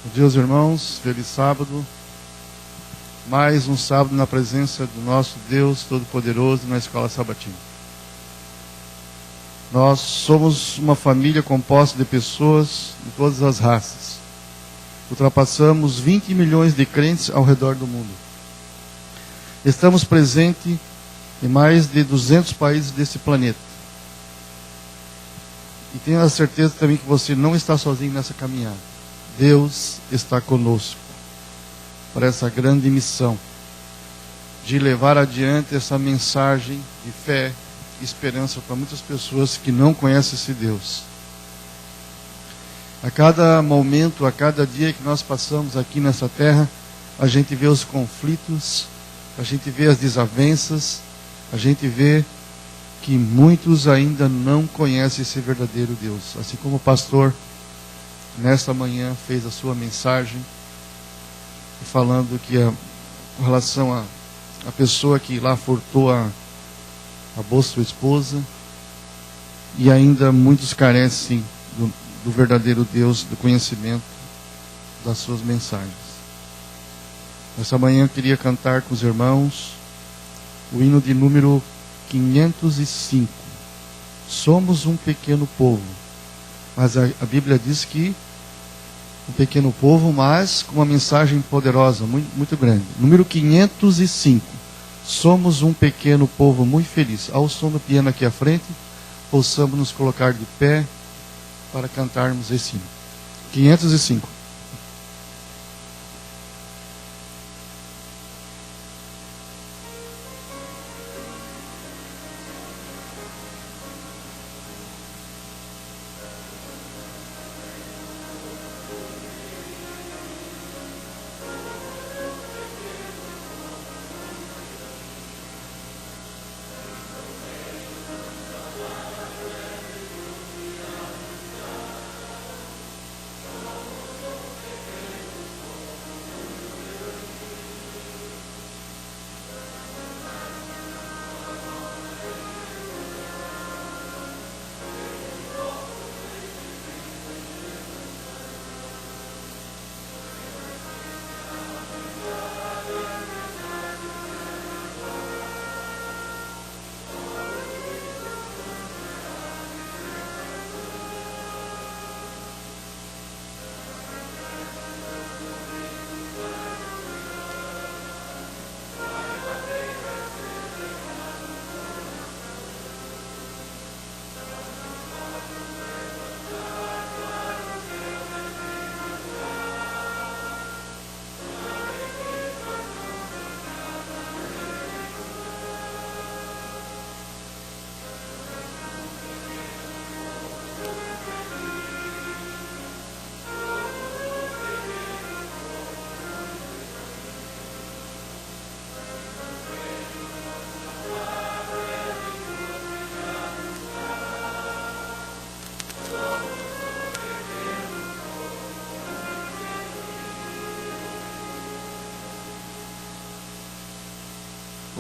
Bom dia, irmãos. Feliz sábado. Mais um sábado na presença do nosso Deus Todo-Poderoso na Escola Sabatina. Nós somos uma família composta de pessoas de todas as raças. Ultrapassamos 20 milhões de crentes ao redor do mundo. Estamos presentes em mais de 200 países desse planeta. E tenho a certeza também que você não está sozinho nessa caminhada. Deus está conosco para essa grande missão de levar adiante essa mensagem de fé e esperança para muitas pessoas que não conhecem esse Deus. A cada momento, a cada dia que nós passamos aqui nessa terra, a gente vê os conflitos, a gente vê as desavenças, a gente vê que muitos ainda não conhecem esse verdadeiro Deus. Assim como o pastor nesta manhã fez a sua mensagem, falando que com relação a pessoa que lá furtou a bolsa da sua esposa, e ainda muitos carecem do verdadeiro Deus, do conhecimento das suas mensagens. Essa manhã eu queria cantar com os irmãos o hino de número 505. Somos um pequeno povo, mas a Bíblia diz que um pequeno povo, mas com uma mensagem poderosa, muito, muito grande. Número 505. Somos um pequeno povo muito feliz. Ao som do piano aqui à frente, possamos nos colocar de pé para cantarmos esse hino. 505.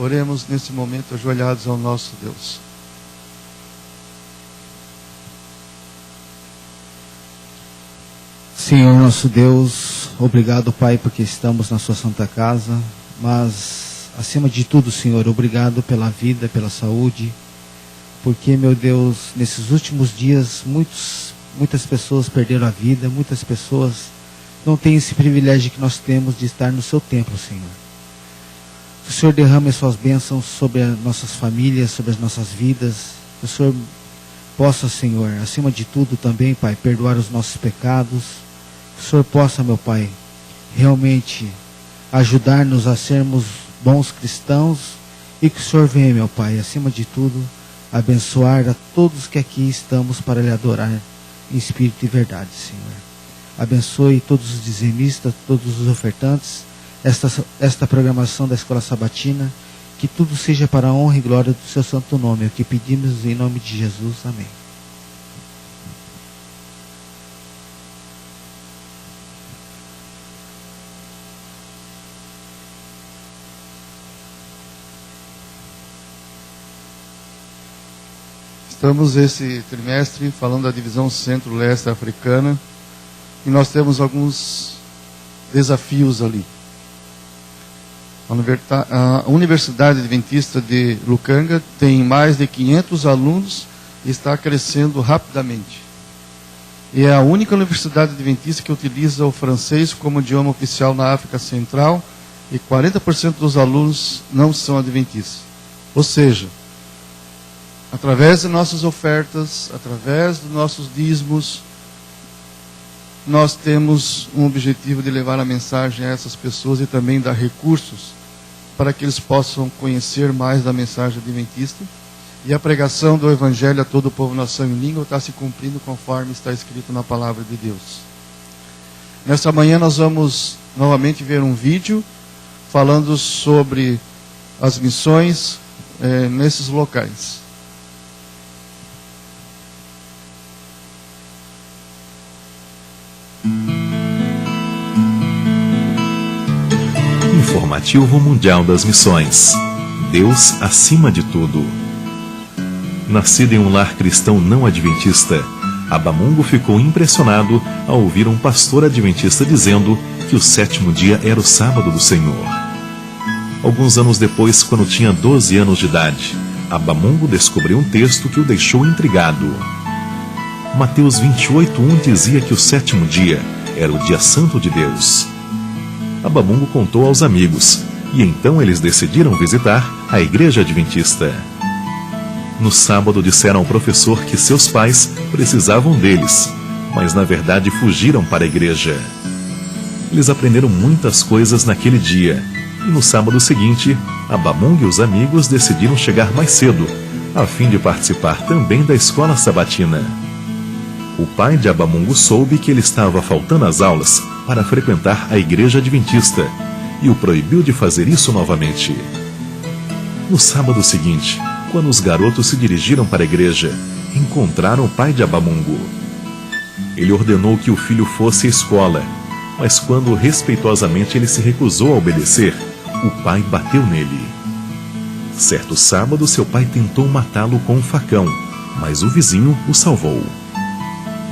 Oremos nesse momento ajoelhados ao nosso Deus. Senhor nosso Deus, obrigado, Pai, porque estamos na sua santa casa, mas acima de tudo, Senhor, obrigado pela vida, pela saúde, porque, meu Deus, nesses últimos dias muitas pessoas perderam a vida, muitas pessoas não têm esse privilégio que nós temos de estar no seu templo, Senhor. Que o Senhor derrame as suas bênçãos sobre as nossas famílias, sobre as nossas vidas. Que o Senhor possa, Senhor, acima de tudo também, Pai, perdoar os nossos pecados. Que o Senhor possa, meu Pai, realmente ajudar-nos a sermos bons cristãos. E que o Senhor venha, meu Pai, acima de tudo, abençoar a todos que aqui estamos para lhe adorar em espírito e verdade, Senhor. Abençoe todos os dizimistas, todos os ofertantes, esta programação da Escola Sabatina, que tudo seja para a honra e glória do seu santo nome, o que pedimos em nome de Jesus, amém. Estamos esse trimestre falando da divisão centro-leste africana, e nós temos alguns desafios ali. A Universidade Adventista de Lukanga tem mais de 500 alunos e está crescendo rapidamente. E é a única universidade adventista que utiliza o francês como idioma oficial na África Central, e 40% dos alunos não são adventistas. Ou seja, através de nossas ofertas, através dos nossos dízimos, nós temos um objetivo de levar a mensagem a essas pessoas e também dar recursos para que eles possam conhecer mais da mensagem adventista. E a pregação do Evangelho a todo o povo, nação e língua está se cumprindo conforme está escrito na palavra de Deus. Nesta manhã nós vamos novamente ver um vídeo falando sobre as missões nesses locais. Informativo Mundial das Missões. Deus acima de tudo. Nascido em um lar cristão não adventista, Abamungo ficou impressionado ao ouvir um pastor adventista dizendo que o 7º dia era o sábado do Senhor. Alguns anos depois, quando tinha 12 anos de idade, Abamungo descobriu um texto que o deixou intrigado. Mateus 28:1 dizia que o 7º dia era o dia santo de Deus. Abamungo contou aos amigos, e então eles decidiram visitar a igreja adventista. No sábado disseram ao professor que seus pais precisavam deles, mas na verdade fugiram para a igreja. Eles aprenderam muitas coisas naquele dia, e no sábado seguinte, Abamungo e os amigos decidiram chegar mais cedo, a fim de participar também da escola sabatina. O pai de Abamungo soube que ele estava faltando às aulas para frequentar a igreja adventista, e o proibiu de fazer isso novamente. No sábado seguinte, quando os garotos se dirigiram para a igreja, encontraram o pai de Abamungo. Ele ordenou que o filho fosse à escola, mas quando respeitosamente ele se recusou a obedecer, o pai bateu nele. Certo sábado, seu pai tentou matá-lo com um facão, mas o vizinho o salvou.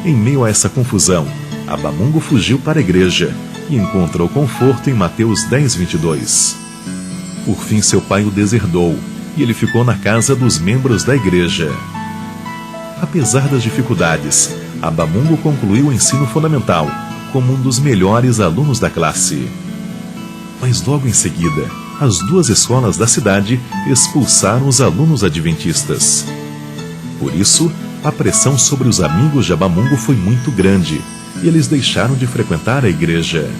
Em meio a essa confusão, Abamungo fugiu para a igreja e encontrou conforto em Mateus 10:22. Por fim, seu pai o deserdou, e ele ficou na casa dos membros da igreja. Apesar das dificuldades, Abamungo concluiu o ensino fundamental como um dos melhores alunos da classe. Mas logo em seguida, as 2 escolas da cidade expulsaram os alunos adventistas. Por isso, a pressão sobre os amigos de Abamungo foi muito grande, e eles deixaram de frequentar a igreja.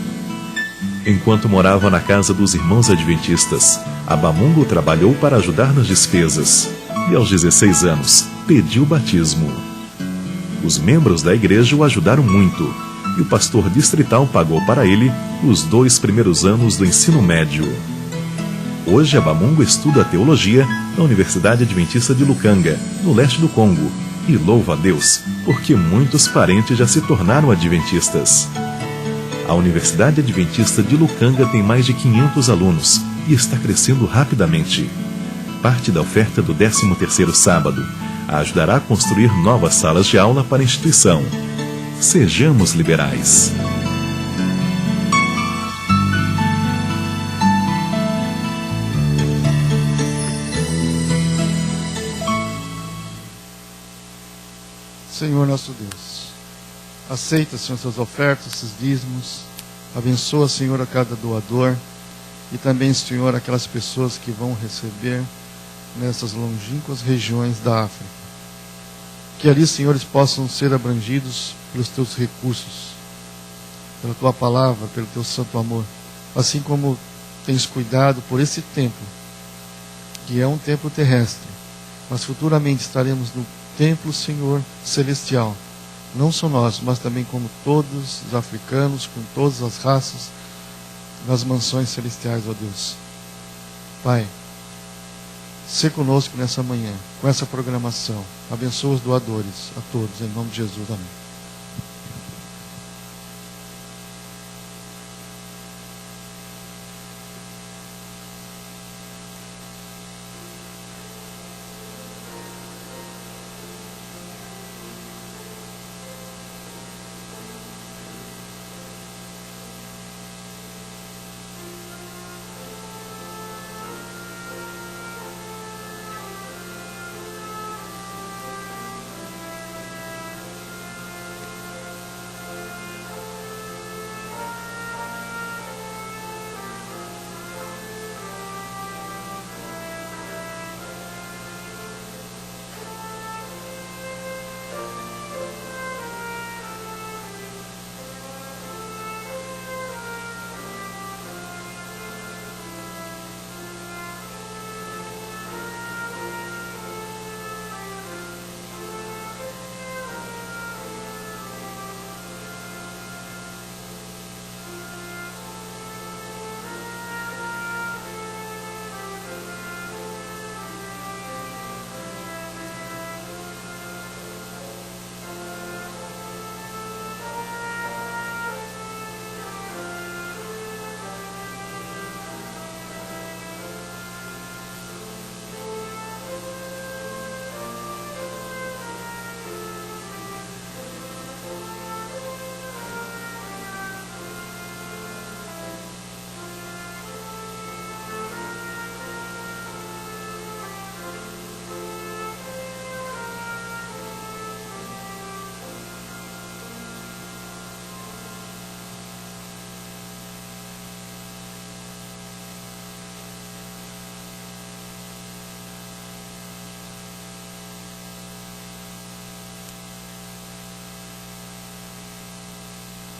Enquanto morava na casa dos irmãos adventistas, Abamungo trabalhou para ajudar nas despesas, e aos 16 anos, pediu o batismo. Os membros da igreja o ajudaram muito, e o pastor distrital pagou para ele os 2 primeiros anos do ensino médio. Hoje, Abamungo estuda teologia na Universidade Adventista de Lukanga, no leste do Congo, e louva a Deus, porque muitos parentes já se tornaram adventistas. A Universidade Adventista de Lukanga tem mais de 500 alunos e está crescendo rapidamente. Parte da oferta do 13º sábado ajudará a construir novas salas de aula para a instituição. Sejamos liberais. Senhor nosso Deus, aceita, Senhor, essas ofertas, esses dízimos, abençoa, Senhor, a cada doador, e também, Senhor, aquelas pessoas que vão receber nessas longínquas regiões da África. Que ali, Senhor, eles possam ser abrangidos pelos teus recursos, pela tua palavra, pelo teu santo amor, assim como tens cuidado por esse templo, que é um templo terrestre, mas futuramente estaremos no templo, Senhor, celestial. Não só nós, mas também como todos os africanos, com todas as raças, nas mansões celestiais, ó Deus. Pai, se conosco nessa manhã, com essa programação. Abençoa os doadores, a todos, em nome de Jesus. Amém.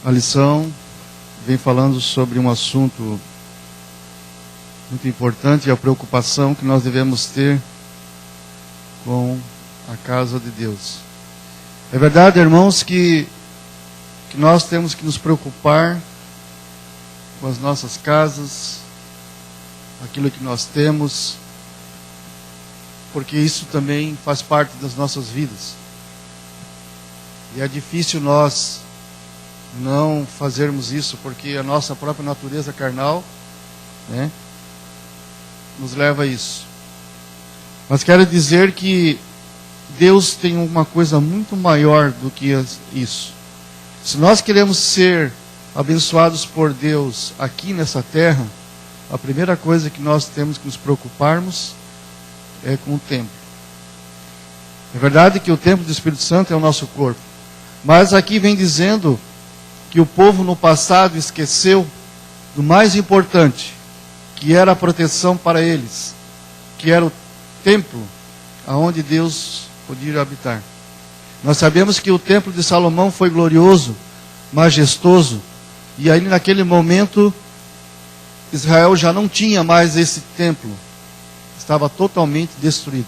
A lição vem falando sobre um assunto muito importante, a preocupação que nós devemos ter com a casa de Deus. É verdade, irmãos, que nós temos que nos preocupar com as nossas casas, aquilo que nós temos, porque isso também faz parte das nossas vidas. E é difícil nós não fazermos isso, porque a nossa própria natureza carnal, né, nos leva a isso. Mas quero dizer que Deus tem uma coisa muito maior do que isso. Se nós queremos ser abençoados por Deus aqui nessa terra, a primeira coisa que nós temos que nos preocuparmos é com o templo. É verdade que o templo do Espírito Santo é o nosso corpo, mas aqui vem dizendo que o povo no passado esqueceu do mais importante, que era a proteção para eles, que era o templo aonde Deus podia habitar. Nós sabemos que o templo de Salomão foi glorioso, majestoso, e aí naquele momento Israel já não tinha mais esse templo, estava totalmente destruído.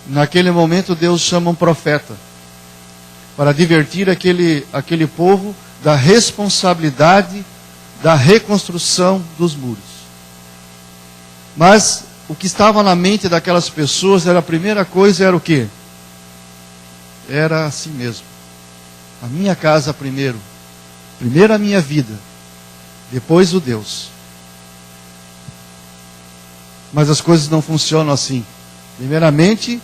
Naquele momento Deus chama um profeta para advertir aquele povo da responsabilidade da reconstrução dos muros. Mas o que estava na mente daquelas pessoas era a primeira coisa, era o quê? Era assim mesmo. A minha casa primeiro a minha vida, depois o Deus. Mas as coisas não funcionam assim. Primeiramente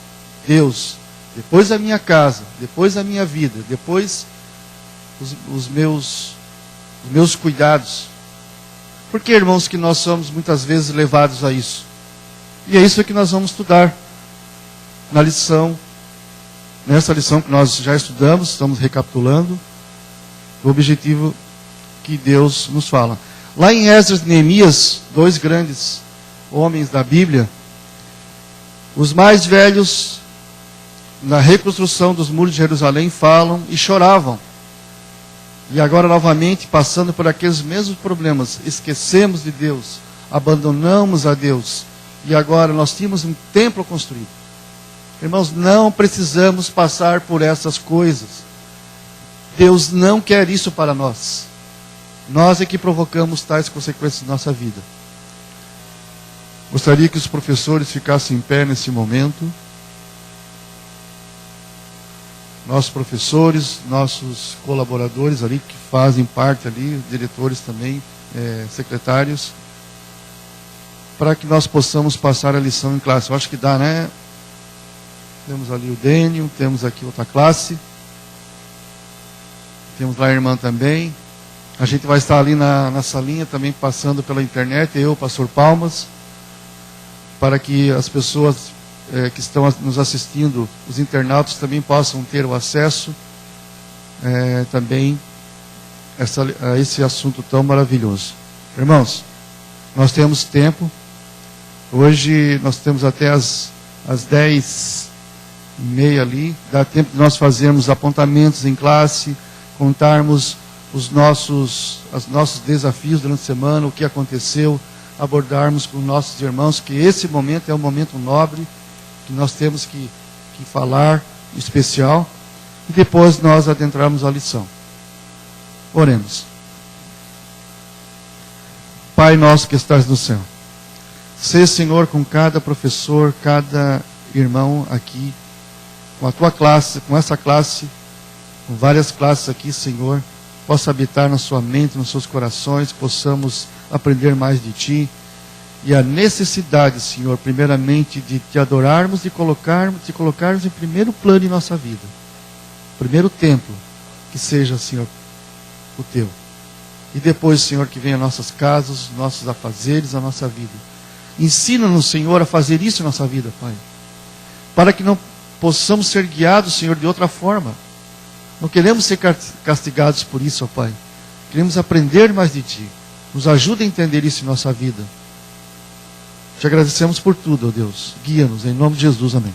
Deus, depois a minha casa, depois a minha vida, depois os meus cuidados. Por que, irmãos, que nós somos muitas vezes levados a isso? E é isso que nós vamos estudar na lição, nessa lição que nós já estudamos, estamos recapitulando o objetivo que Deus nos fala. Lá em Esdras e Neemias, dois grandes homens da Bíblia, os mais velhos na reconstrução dos muros de Jerusalém falam e choravam. E agora novamente passando por aqueles mesmos problemas, esquecemos de Deus, abandonamos a Deus, e agora nós tínhamos um templo construído. Irmãos, não precisamos passar por essas coisas. Deus não quer isso para nós. Nós é que provocamos tais consequências na nossa vida. Gostaria que os professores ficassem em pé nesse momento. Nossos professores, nossos colaboradores ali que fazem parte ali, diretores também, secretários, para que nós possamos passar a lição em classe. Eu acho que dá, né? Temos ali o Dênio, temos aqui outra classe, temos lá a irmã também. A gente vai estar ali na salinha também passando pela internet, eu, o pastor Palmas, para que as pessoas que estão nos assistindo, os internautas também possam ter o acesso também a esse assunto tão maravilhoso. Irmãos, nós temos tempo. Hoje nós temos até as 10h30 ali. Dá tempo de nós fazermos apontamentos em classe, contarmos os nossos desafios durante a semana, o que aconteceu, abordarmos com nossos irmãos, que esse momento é um momento nobre, que nós temos que falar em especial, e depois nós adentrarmos a lição. Oremos. Pai nosso que estás no céu, seja, Senhor, com cada professor, cada irmão aqui, com a tua classe, com essa classe, com várias classes aqui, Senhor, possa habitar na sua mente, nos seus corações, possamos aprender mais de Ti, e a necessidade, Senhor, primeiramente de Te adorarmos, de colocarmos em primeiro plano em nossa vida. Primeiro templo, que seja, Senhor, o Teu. E depois, Senhor, que venha nossas casas, nossos afazeres, a nossa vida. Ensina-nos, Senhor, a fazer isso em nossa vida, Pai. Para que não possamos ser guiados, Senhor, de outra forma. Não queremos ser castigados por isso, ó Pai. Queremos aprender mais de Ti. Nos ajuda a entender isso em nossa vida. Te agradecemos por tudo, ó Deus. Guia-nos, em nome de Jesus, amém.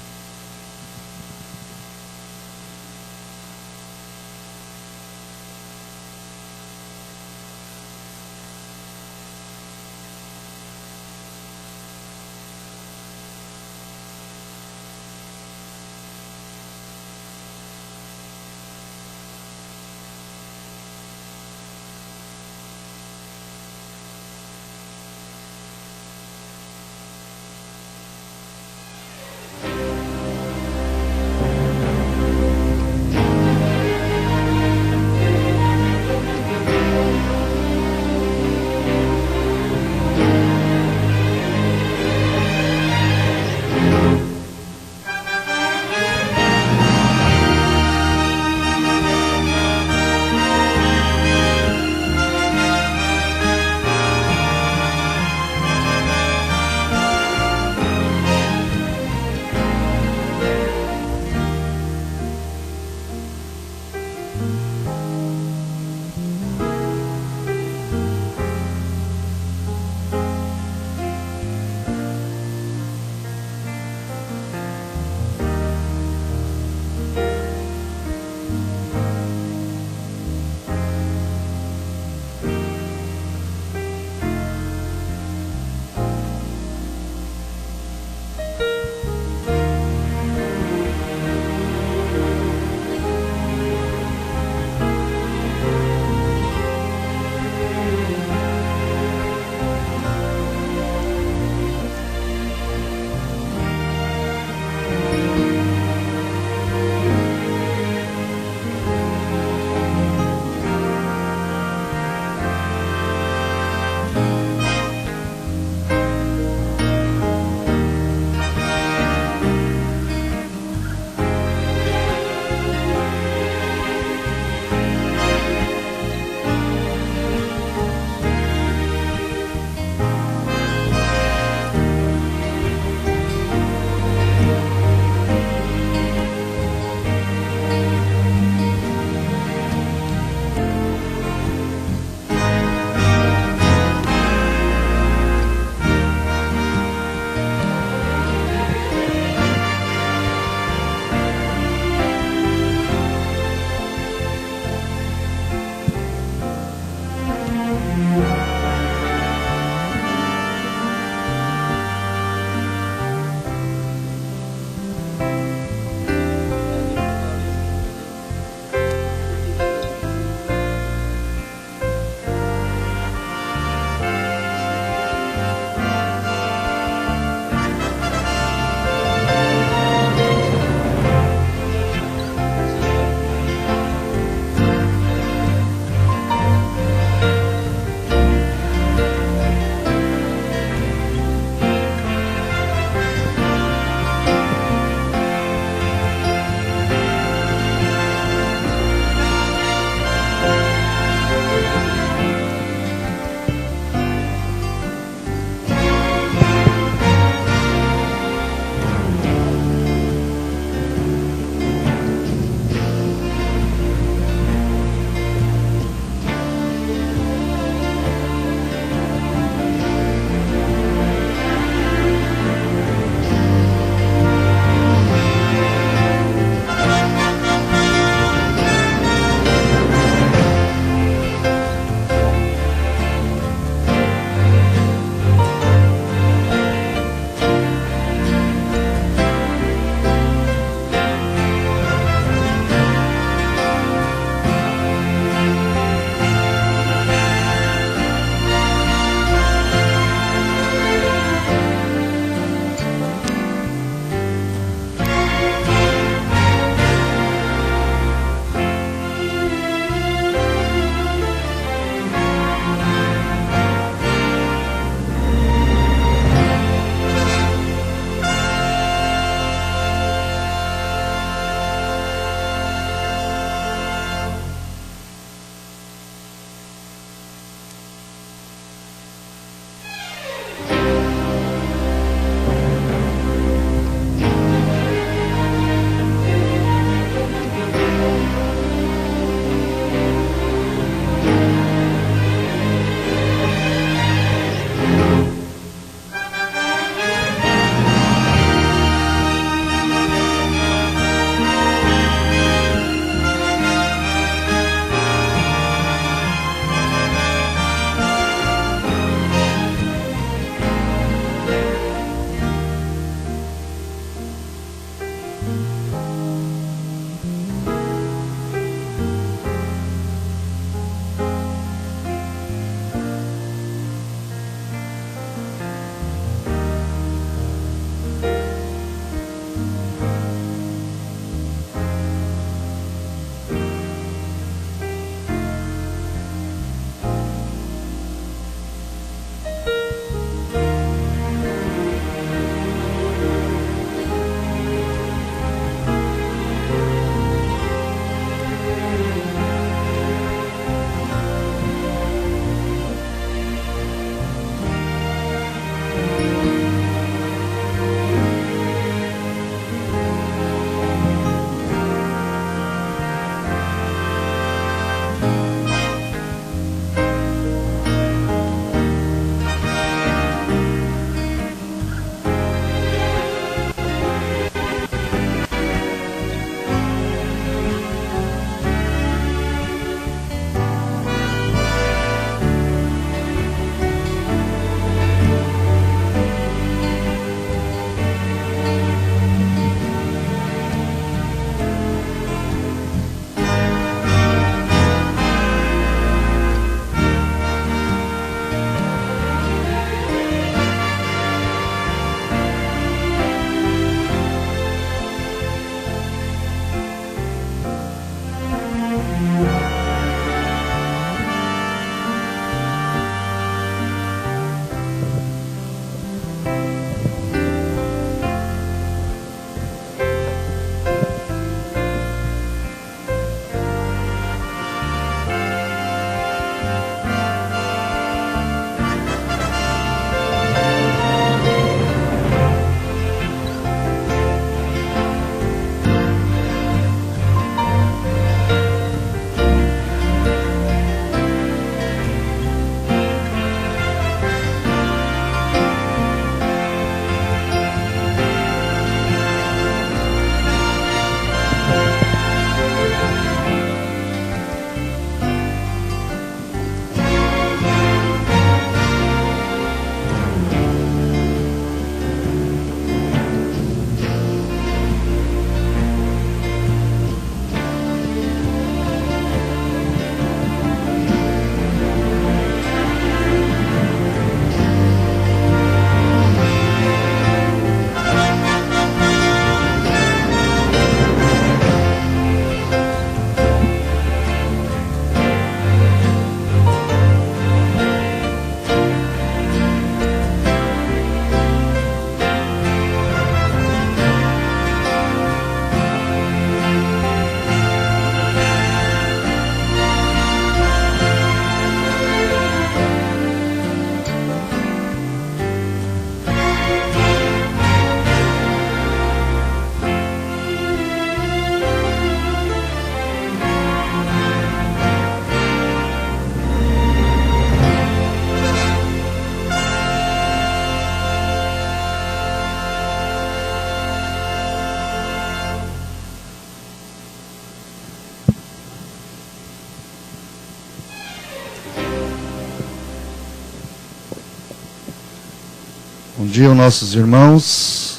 Bom dia aos nossos irmãos,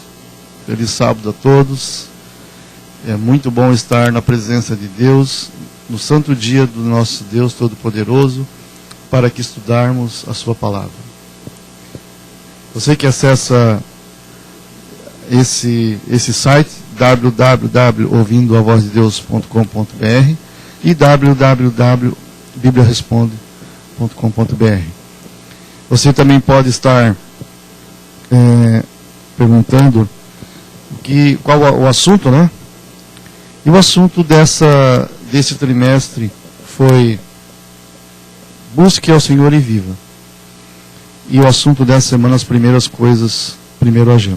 feliz sábado a todos. É muito bom estar na presença de Deus, no santo dia do nosso Deus Todo-Poderoso, para que estudarmos a sua palavra. Você que acessa esse site, www.ouvindoavozdedeus.com.br e www.bibliaresponde.com.br. Você também pode estar perguntando qual o assunto, né? E o assunto desse trimestre foi busque ao Senhor e viva. E o assunto dessa semana, as primeiras coisas, primeiro agir.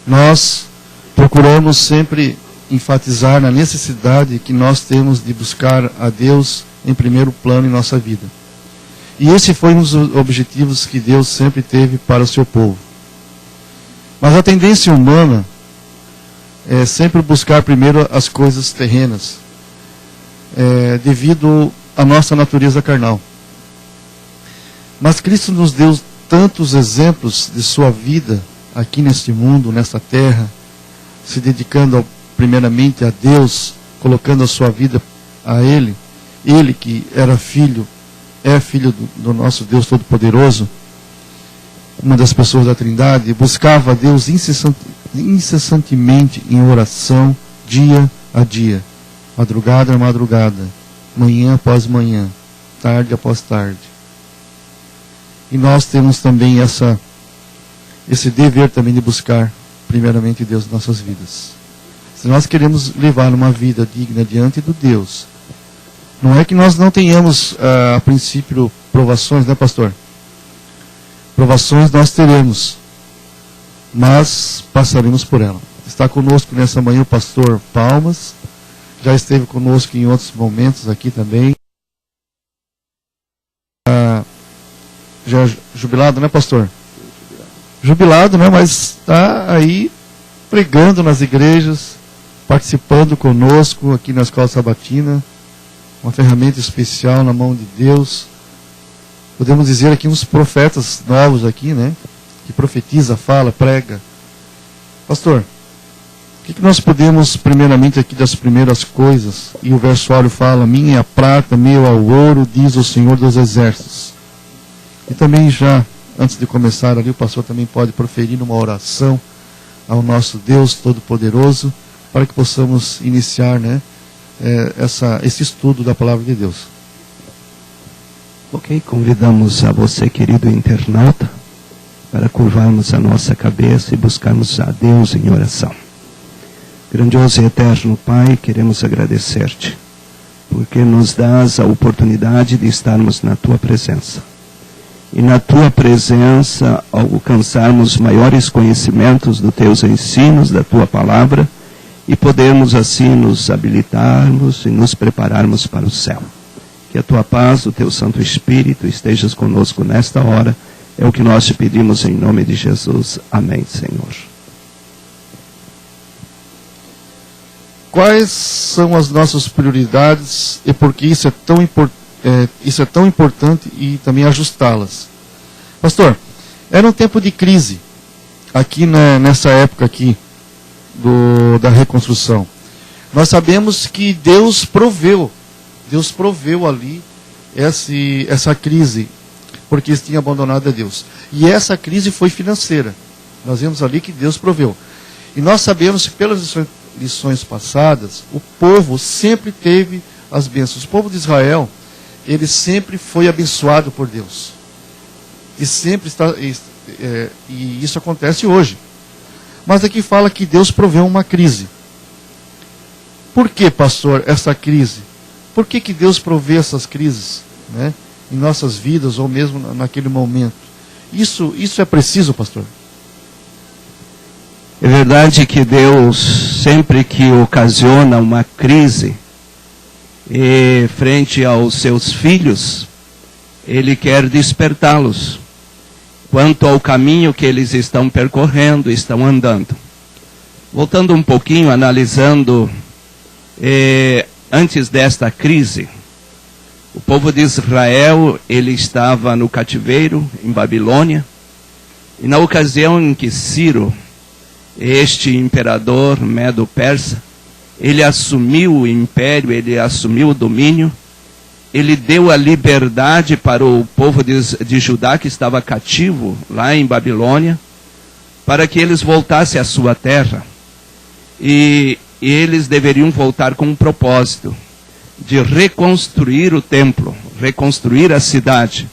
Nós procuramos sempre enfatizar na necessidade que nós temos de buscar a Deus em primeiro plano em nossa vida. E esse foi um dos objetivos que Deus sempre teve para o seu povo. Mas a tendência humana é sempre buscar primeiro as coisas terrenas, devido à nossa natureza carnal. Mas Cristo nos deu tantos exemplos de sua vida aqui neste mundo, nesta terra, se dedicando primeiramente a Deus, colocando a sua vida a Ele, Ele que era filho, é filho do nosso Deus Todo-Poderoso, uma das pessoas da Trindade, buscava a Deus incessantemente em oração, dia a dia, madrugada a madrugada, manhã após manhã, tarde após tarde. E nós temos também esse dever também de buscar primeiramente Deus em nossas vidas. Se nós queremos levar uma vida digna diante do Deus, não é que nós não tenhamos, a princípio, provações, né, pastor? Provações nós teremos, mas passaremos por ela. Está conosco nessa manhã o pastor Palmas, já esteve conosco em outros momentos aqui também. Já jubilado, né, pastor? Jubilado, né, mas está aí pregando nas igrejas, participando conosco aqui na Escola Sabatina. Uma ferramenta especial na mão de Deus. Podemos dizer aqui uns profetas novos aqui, né? Que profetiza, fala, prega. Pastor, o que nós podemos, primeiramente, aqui das primeiras coisas, e o versuário fala, minha é a prata, meu é o ouro, diz o Senhor dos Exércitos. E também já, antes de começar ali, o pastor também pode proferir uma oração ao nosso Deus Todo-Poderoso, para que possamos iniciar, né? Esse estudo da palavra de Deus. Ok, convidamos a você, querido internauta, para curvarmos a nossa cabeça e buscarmos a Deus em oração. Grandioso e eterno Pai, queremos agradecer-te, porque nos dás a oportunidade de estarmos na Tua presença. E na Tua presença, alcançarmos maiores conhecimentos dos Teus ensinos, da Tua palavra, e podermos assim nos habilitarmos e nos prepararmos para o céu. Que a Tua paz, o Teu Santo Espírito estejas conosco nesta hora. É o que nós te pedimos em nome de Jesus. Amém, Senhor. Quais são as nossas prioridades e por que isso é tão importante e também ajustá-las? Pastor, era um tempo de crise aqui nessa época aqui da reconstrução. Nós sabemos que Deus proveu ali essa crise, porque eles tinham abandonado a Deus. E essa crise foi financeira. Nós vemos ali que Deus proveu. E nós sabemos que pelas lições passadas, o povo sempre teve as bênçãos. O povo de Israel, ele sempre foi abençoado por Deus. E sempre está, e isso acontece hoje. Mas aqui fala que Deus proveu uma crise. Por que, pastor, essa crise? Por que Deus provê essas crises, né, em nossas vidas ou mesmo naquele momento? Isso é preciso, pastor? É verdade que Deus, sempre que ocasiona uma crise frente aos seus filhos, Ele quer despertá-los quanto ao caminho que eles estão percorrendo, estão andando. Voltando um pouquinho, analisando, antes desta crise, o povo de Israel, ele estava no cativeiro, em Babilônia, E na ocasião em que Ciro, este imperador medo-persa, ele assumiu o império, ele assumiu o domínio, ele deu a liberdade para o povo de Judá, que estava cativo lá em Babilônia, para que eles voltassem à sua terra. E eles deveriam voltar com um propósito de reconstruir o templo, reconstruir a cidade.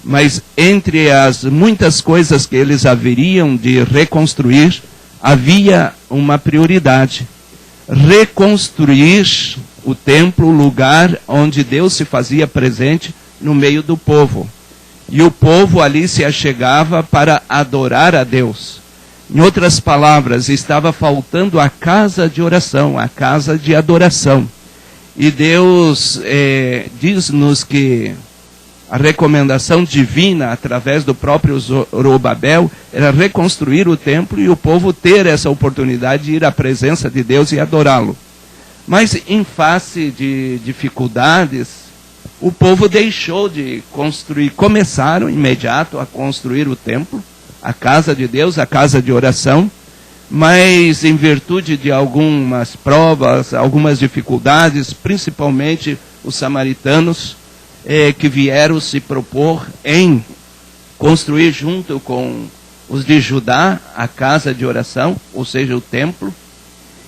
Mas entre as muitas coisas que eles haveriam de reconstruir, havia uma prioridade: reconstruir o templo, o lugar onde Deus se fazia presente no meio do povo. E o povo ali se achegava para adorar a Deus. Em outras palavras, estava faltando a casa de oração, a casa de adoração. E Deus diz-nos que a recomendação divina, através do próprio Zorobabel, era reconstruir o templo e o povo ter essa oportunidade de ir à presença de Deus e adorá-lo. Mas em face de dificuldades, o povo deixou de construir, começaram imediato a construir o templo, a casa de Deus, a casa de oração, mas em virtude de algumas provas, algumas dificuldades, principalmente os samaritanos, que vieram se propor em construir junto com os de Judá a casa de oração, ou seja, o templo,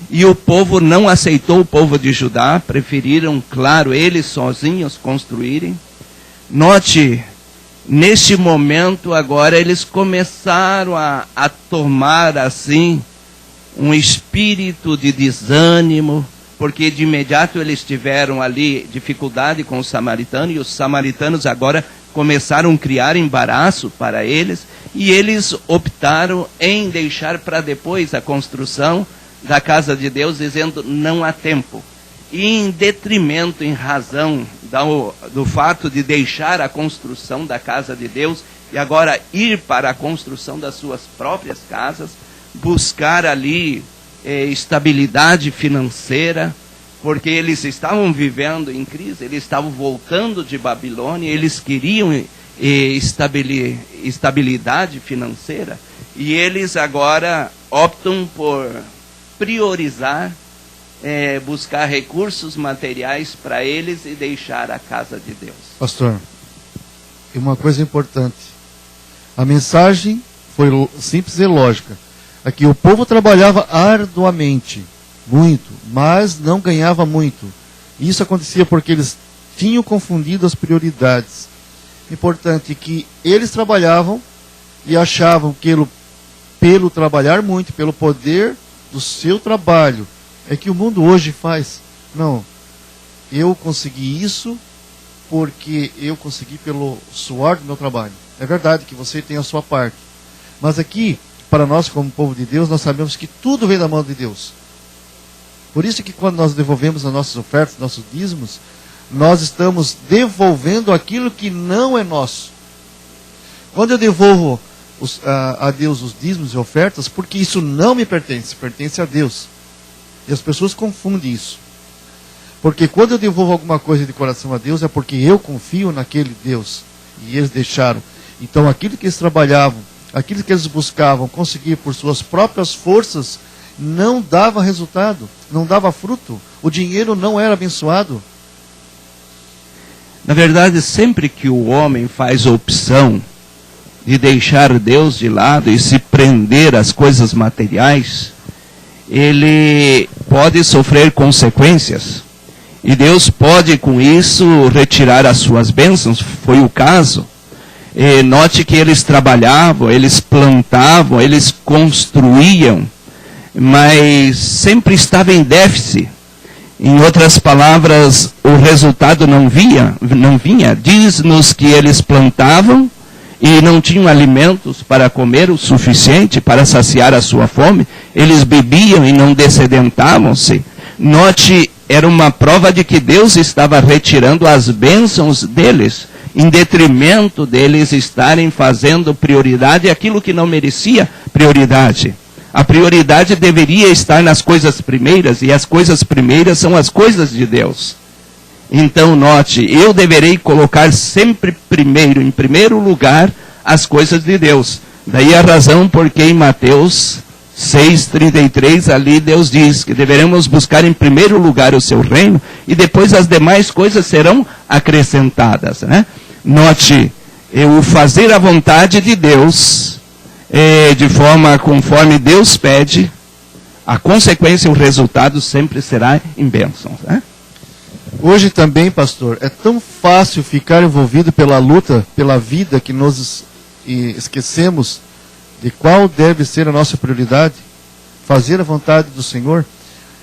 e o povo não aceitou, o povo de Judá, preferiram, claro, eles sozinhos construírem. Note, neste momento agora eles começaram a tomar assim um espírito de desânimo, porque de imediato eles tiveram ali dificuldade com os samaritanos, e os samaritanos agora começaram a criar embaraço para eles, e eles optaram em deixar para depois a construção da casa de Deus, dizendo não há tempo. E em detrimento, em razão do fato de deixar a construção da casa de Deus e agora ir para a construção das suas próprias casas, buscar ali estabilidade financeira, porque eles estavam vivendo em crise, eles estavam voltando de Babilônia, eles queriam estabilidade financeira, e eles agora optam por priorizar, buscar recursos materiais para eles e deixar a casa de Deus. Pastor, uma coisa importante, a mensagem foi simples e lógica. Aqui o povo trabalhava arduamente, muito, mas não ganhava muito. Isso acontecia porque eles tinham confundido as prioridades. Importante que eles trabalhavam e achavam que pelo trabalhar muito, pelo poder do seu trabalho, é que o mundo hoje faz. Não, eu consegui isso porque eu consegui pelo suor do meu trabalho. É verdade que você tem a sua parte, mas aqui, para nós como povo de Deus, nós sabemos que tudo vem da mão de Deus. Por isso que quando nós devolvemos as nossas ofertas, nossos dízimos, nós estamos devolvendo aquilo que não é nosso. Quando eu devolvo a Deus os dízimos e ofertas, porque isso não me pertence, pertence a Deus. E as pessoas confundem isso. Porque quando eu devolvo alguma coisa de coração a Deus, é porque eu confio naquele Deus. E eles deixaram. Então aquilo que eles trabalhavam, aquilo que eles buscavam conseguir por suas próprias forças, não dava resultado, não dava fruto. O dinheiro não era abençoado. Na verdade, sempre que o homem faz a opção de deixar Deus de lado e se prender às coisas materiais, ele pode sofrer consequências. E Deus pode, com isso, retirar as suas bênçãos. Foi o caso. Note que eles trabalhavam, eles plantavam, eles construíam, mas sempre estava em déficit. Em outras palavras, o resultado não vinha. Diz-nos que eles plantavam e não tinham alimentos para comer o suficiente para saciar a sua fome. Eles bebiam e não dessedentavam-se. Note, era uma prova de que Deus estava retirando as bênçãos deles, em detrimento deles estarem fazendo prioridade aquilo que não merecia prioridade. A prioridade deveria estar nas coisas primeiras, e as coisas primeiras são as coisas de Deus. Então, note, eu deverei colocar sempre primeiro, em primeiro lugar, as coisas de Deus. Daí a razão porque em Mateus 6,33, ali Deus diz que deveremos buscar em primeiro lugar o seu reino e depois as demais coisas serão acrescentadas, né? Note, o fazer a vontade de Deus, de forma conforme Deus pede, a consequência, o resultado sempre será em bênçãos, né? Hoje também, pastor, é tão fácil ficar envolvido pela luta, pela vida, que nós esquecemos de qual deve ser a nossa prioridade, fazer a vontade do Senhor.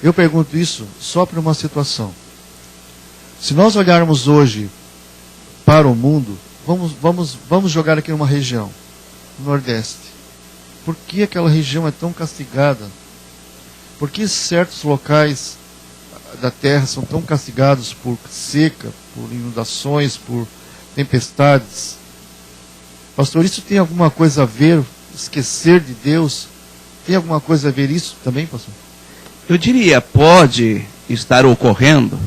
Eu pergunto isso só para uma situação. Se nós olharmos hoje para o mundo, vamos jogar aqui numa região, no Nordeste. Por que aquela região é tão castigada? Por que certos locais da terra são tão castigados por seca, por inundações, por tempestades? Pastor, isso tem alguma coisa a ver, esquecer de Deus? Tem alguma coisa a ver isso também, pastor? Eu diria, pode estar ocorrendo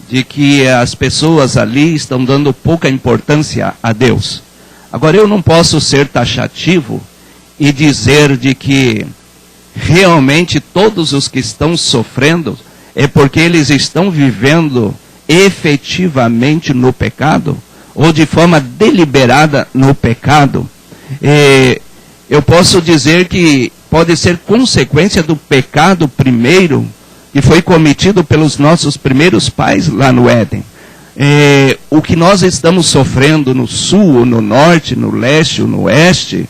de que as pessoas ali estão dando pouca importância a Deus. Agora, eu não posso ser taxativo e dizer de que realmente todos os que estão sofrendo é porque eles estão vivendo efetivamente no pecado ou de forma deliberada no pecado. Eu posso dizer que pode ser consequência do pecado primeiro que foi cometido pelos nossos primeiros pais lá no Éden. O que nós estamos sofrendo no sul, no norte, no leste, no oeste,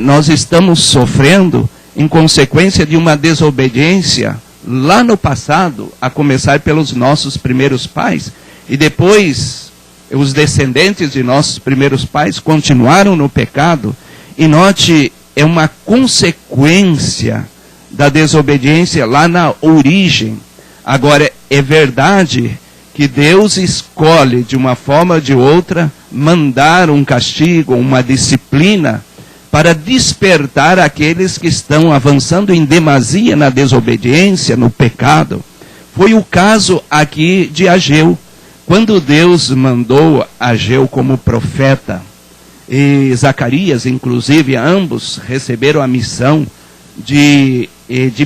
nós estamos sofrendo em consequência de uma desobediência lá no passado, a começar pelos nossos primeiros pais, e depois os descendentes de nossos primeiros pais continuaram no pecado. E note, é uma consequência da desobediência lá na origem. Agora, é verdade que Deus escolhe, de uma forma ou de outra, mandar um castigo, uma disciplina, para despertar aqueles que estão avançando em demasia na desobediência, no pecado. Foi o caso aqui de Ageu. Quando Deus mandou Ageu como profeta, e Zacarias, inclusive, ambos receberam a missão de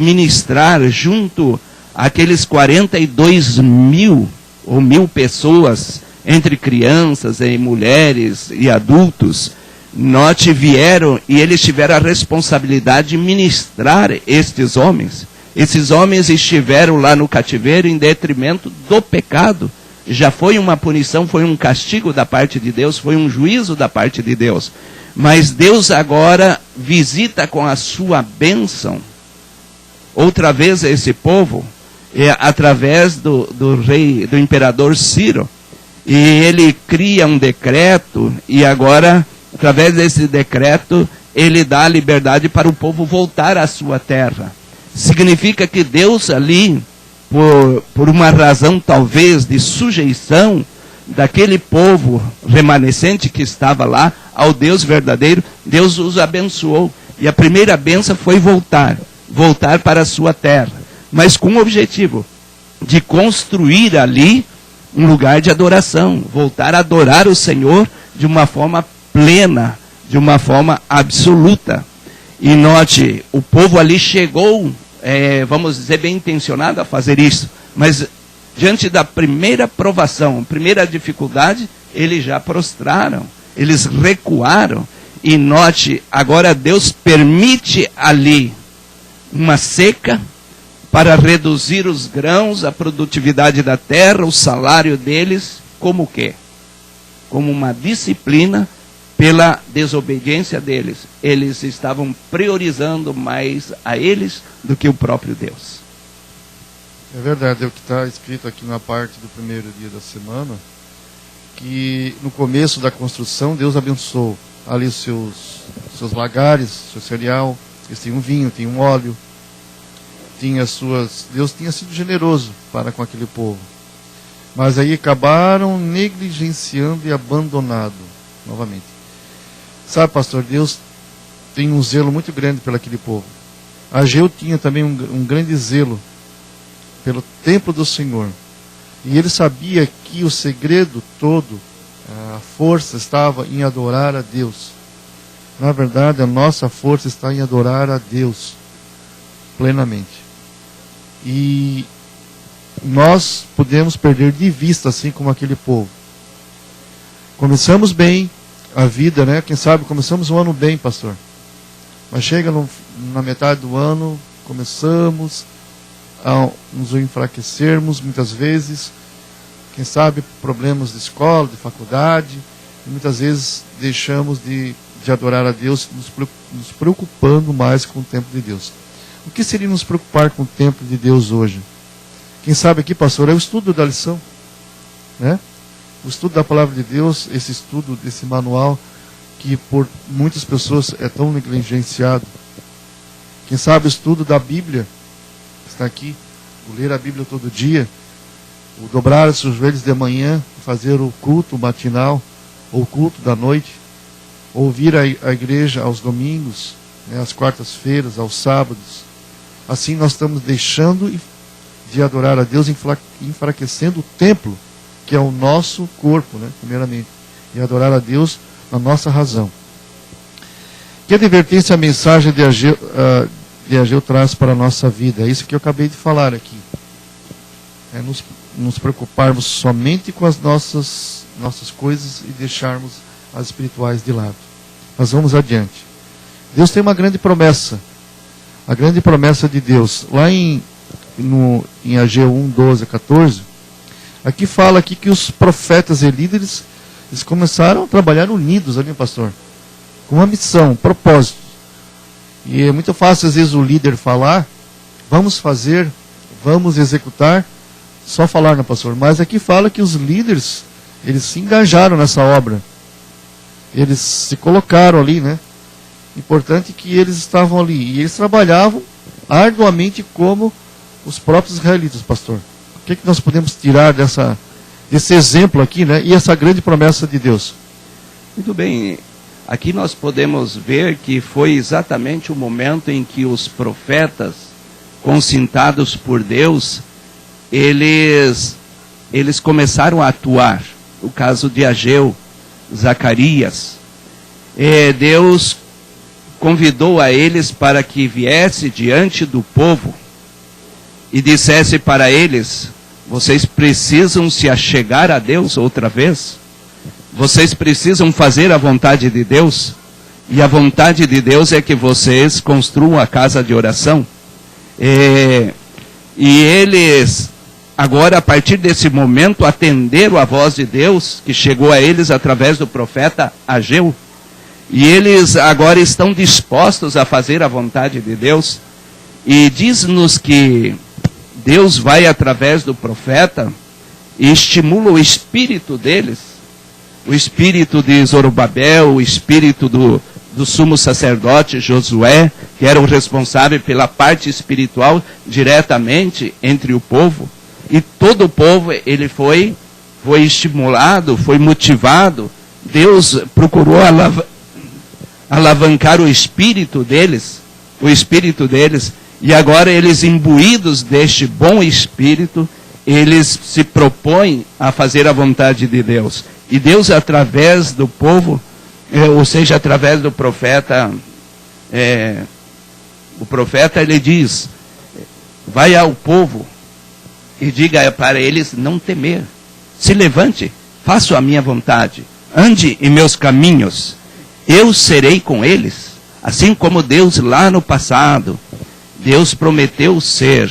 ministrar junto àqueles 42.000 ou 1.000 pessoas, entre crianças e mulheres e adultos. Note, vieram e eles tiveram a responsabilidade de ministrar estes homens. Esses homens estiveram lá no cativeiro em detrimento do pecado. Já foi uma punição, foi um castigo da parte de Deus, foi um juízo da parte de Deus. Mas Deus agora visita com a sua bênção outra vez esse povo, através do imperador Ciro. E ele cria um decreto, e agora, através desse decreto, ele dá a liberdade para o povo voltar à sua terra. Significa que Deus ali, por uma razão talvez de sujeição daquele povo remanescente que estava lá ao Deus verdadeiro, Deus os abençoou. E a primeira bênção foi voltar para a sua terra, mas com o objetivo de construir ali um lugar de adoração, voltar a adorar o Senhor de uma forma plena, de uma forma absoluta. E note, o povo ali chegou, vamos dizer, bem intencionado a fazer isso, mas diante da primeira provação, primeira dificuldade, eles já prostraram, eles recuaram. E note, agora Deus permite ali uma seca para reduzir os grãos, a produtividade da terra, o salário deles, como o quê? Como uma disciplina pela desobediência deles. Eles estavam priorizando mais a eles do que o próprio Deus. É verdade, é o que está escrito aqui na parte do primeiro dia da semana, que no começo da construção Deus abençoou ali os seus lagares, seu cereal. Eles tinham vinho, tinham óleo, Deus tinha sido generoso para com aquele povo. Mas aí acabaram negligenciando e abandonado novamente. Sabe, pastor, Deus tem um zelo muito grande pelo aquele povo. Ageu tinha também um grande zelo pelo templo do Senhor. E ele sabia que o segredo todo, a força estava em adorar a Deus. Na verdade, a nossa força está em adorar a Deus plenamente. E nós podemos perder de vista, assim como aquele povo. Começamos bem a vida, né? Quem sabe começamos o ano bem, pastor. Mas chega na metade do ano, começamos a nos enfraquecermos muitas vezes. Quem sabe problemas de escola, de faculdade. E muitas vezes deixamos de adorar a Deus, nos preocupando mais com o tempo de Deus. O que seria nos preocupar com o tempo de Deus hoje? Quem sabe aqui, pastor, é o estudo da lição, né? O estudo da palavra de Deus, esse estudo desse manual que por muitas pessoas é tão negligenciado. Quem sabe o estudo da Bíblia, que está aqui, o ler a Bíblia todo dia, o dobrar os seus joelhos de manhã, fazer o culto matinal, ou o culto da noite, ouvir a igreja aos domingos, né, às quartas-feiras, aos sábados. Assim nós estamos deixando de adorar a Deus, enfraquecendo o templo, que é o nosso corpo, né, primeiramente, e adorar a Deus na nossa razão. Que advertência a mensagem de Ageu traz para a nossa vida? É isso que eu acabei de falar aqui. É nos preocuparmos somente com as nossas coisas e deixarmos as espirituais de lado. Mas vamos adiante. Deus tem uma grande promessa. A grande promessa de Deus. Lá em Ageu 1, 12 a 14, aqui fala aqui que os profetas e líderes, eles começaram a trabalhar unidos ali, pastor, com uma missão, um propósito. E é muito fácil às vezes o líder falar, vamos fazer, vamos executar, só falar, né, pastor? Mas aqui fala que os líderes, eles se engajaram nessa obra. Eles se colocaram ali, né? Importante que eles estavam ali. E eles trabalhavam arduamente como os próprios israelitas, pastor. O que nós podemos tirar desse exemplo aqui, né? E essa grande promessa de Deus? Muito bem. Aqui nós podemos ver que foi exatamente o momento em que os profetas, consintados por Deus, eles começaram a atuar. O caso de Ageu, Zacarias. Deus convidou a eles para que viesse diante do povo e dissesse para eles: vocês precisam se achegar a Deus outra vez. Vocês precisam fazer a vontade de Deus. E a vontade de Deus é que vocês construam a casa de oração. E eles, agora, a partir desse momento, atenderam a voz de Deus, que chegou a eles através do profeta Ageu. E eles agora estão dispostos a fazer a vontade de Deus. E diz-nos que Deus vai, através do profeta, e estimula o espírito deles. O espírito de Zorobabel, o espírito do sumo sacerdote Josué, que era o responsável pela parte espiritual diretamente entre o povo. E todo o povo, ele foi estimulado, foi motivado. Deus procurou alavancar o espírito deles, e agora eles, imbuídos deste bom espírito, eles se propõem a fazer a vontade de Deus. E Deus, através do povo, ou seja, através do profeta, o profeta, ele diz: vai ao povo e diga para eles não temer. Se levante, faça a minha vontade, ande em meus caminhos, eu serei com eles. Assim como Deus lá no passado, Deus prometeu ser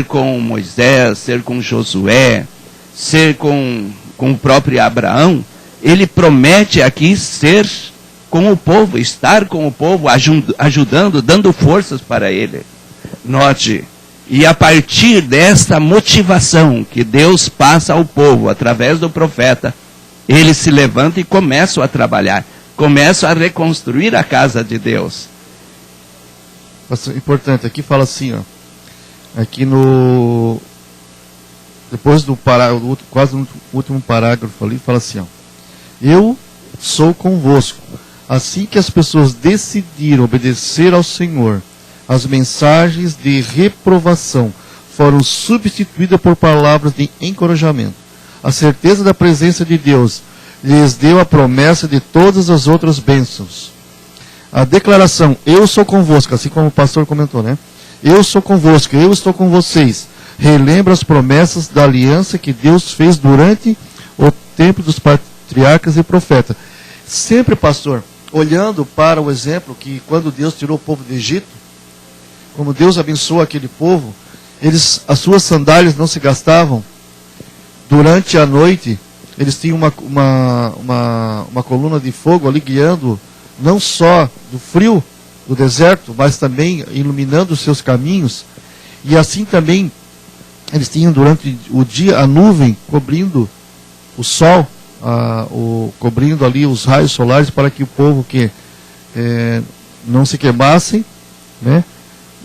com Moisés, ser com Josué, ser com o próprio Abraão. Ele promete aqui ser com o povo, estar com o povo, ajudando, dando forças para ele. Note, e a partir desta motivação que Deus passa ao povo, através do profeta, eles se levantam e começam a trabalhar, começam a reconstruir a casa de Deus. Importante, aqui fala assim, ó, aqui depois do quase no último parágrafo ali, fala assim, ó: eu sou convosco. Assim que as pessoas decidiram obedecer ao Senhor, as mensagens de reprovação foram substituídas por palavras de encorajamento. A certeza da presença de Deus lhes deu a promessa de todas as outras bênçãos. A declaração, eu sou convosco, assim como o pastor comentou, né? Eu sou convosco, eu estou com vocês. Relembra as promessas da aliança que Deus fez durante o tempo dos patriarcas e profetas. Sempre, pastor, olhando para o exemplo que quando Deus tirou o povo do Egito, como Deus abençoou aquele povo, as suas sandálias não se gastavam. Durante a noite, eles tinham uma coluna de fogo ali guiando, não só do frio do deserto, mas também iluminando os seus caminhos. E assim também, eles tinham durante o dia a nuvem cobrindo o sol, cobrindo ali os raios solares para que o povo não se queimassem, né?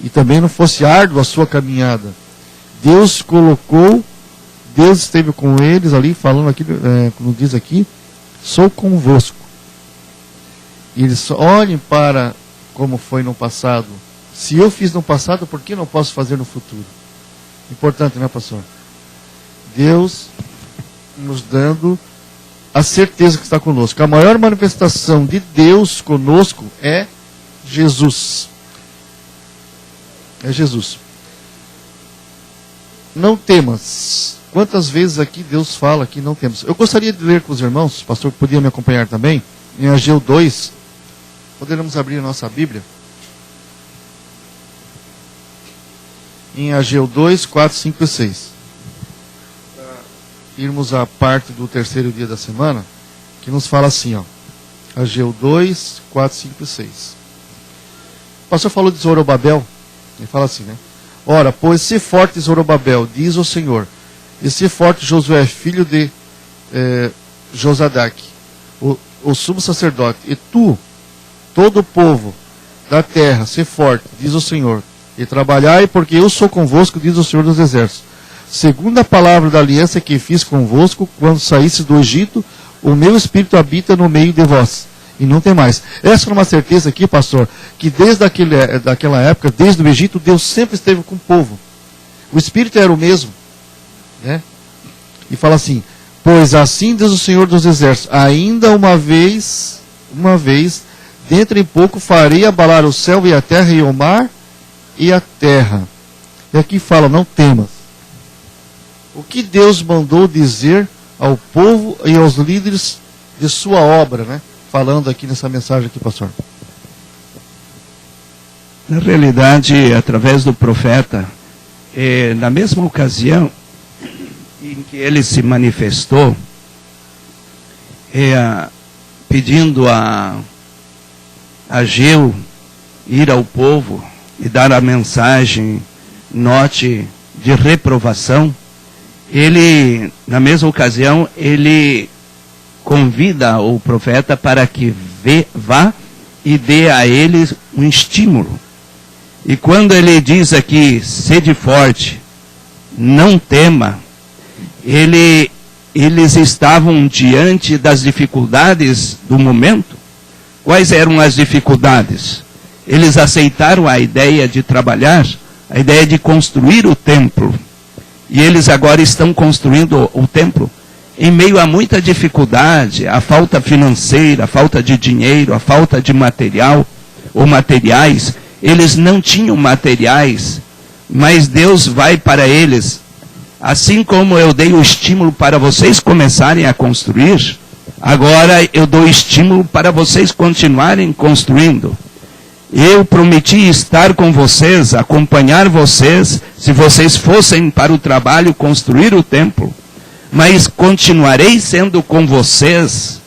E também não fosse árdua a sua caminhada. Deus esteve com eles ali, falando aqui, como diz aqui, sou convosco. E eles olhem para como foi no passado. Se eu fiz no passado, por que não posso fazer no futuro? Importante, né, pastor? Deus nos dando a certeza que está conosco. A maior manifestação de Deus conosco é Jesus. É Jesus. Não temas. Quantas vezes aqui Deus fala que não temas? Eu gostaria de ler com os irmãos, o pastor podia me acompanhar também, em Ageu 2. Poderemos abrir a nossa Bíblia. Em Ageu 2, 4, 5 e 6. Irmos à parte do terceiro dia da semana, que nos fala assim, ó. Ageu 2, 4, 5 e 6. O pastor falou de Zorobabel. Ele fala assim, né? Ora, pois se forte Zorobabel, diz o Senhor, e se forte Josué, filho de Josadaque, o sumo sacerdote, e tu, todo o povo da terra, se forte, diz o Senhor, e trabalhai, porque eu sou convosco, diz o Senhor dos Exércitos. Segundo a palavra da aliança que fiz convosco, quando saísse do Egito, o meu Espírito habita no meio de vós. E não tem mais. Essa é uma certeza aqui, pastor, que desde daquela época, desde o Egito, Deus sempre esteve com o povo. O Espírito era o mesmo. Né? E fala assim, pois assim diz o Senhor dos Exércitos, ainda uma vez, dentro em pouco farei abalar o céu e a terra e o mar e a terra. E aqui fala, não temas. O que Deus mandou dizer ao povo e aos líderes de sua obra, né? Falando aqui nessa mensagem aqui, pastor. Na realidade, através do profeta, na mesma ocasião em que ele se manifestou, pedindo a Ageu ir ao povo e dar a mensagem, note de reprovação, ele, na mesma ocasião, ele convida o profeta para que vá e dê a eles um estímulo. E quando ele diz aqui, sede forte, não tema, eles estavam diante das dificuldades do momento. Quais eram as dificuldades? Eles aceitaram a ideia de trabalhar, a ideia de construir o templo. E eles agora estão construindo o templo em meio a muita dificuldade, a falta financeira, a falta de dinheiro, a falta de material ou materiais. Eles não tinham materiais, mas Deus vai para eles. Assim como eu dei o estímulo para vocês começarem a construir, agora eu dou estímulo para vocês continuarem construindo. Eu prometi estar com vocês, acompanhar vocês, se vocês fossem para o trabalho construir o templo. Mas continuarei sendo com vocês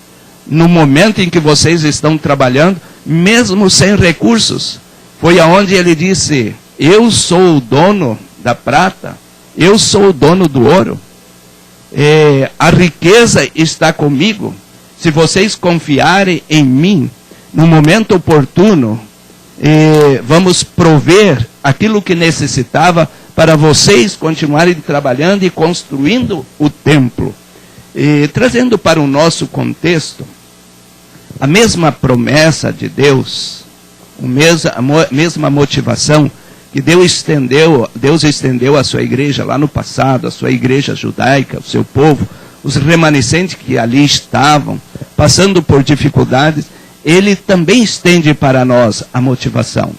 no momento em que vocês estão trabalhando, mesmo sem recursos. Foi aonde ele disse, eu sou o dono da prata, eu sou o dono do ouro. A riqueza está comigo. Se vocês confiarem em mim, no momento oportuno, vamos prover aquilo que necessitava para vocês continuarem trabalhando e construindo o templo. Trazendo para o nosso contexto, a mesma promessa de Deus, a mesma motivação que Deus estendeu à sua igreja lá no passado, a sua igreja judaica, o seu povo, os remanescentes que ali estavam, passando por dificuldades, ele também estende para nós a motivação.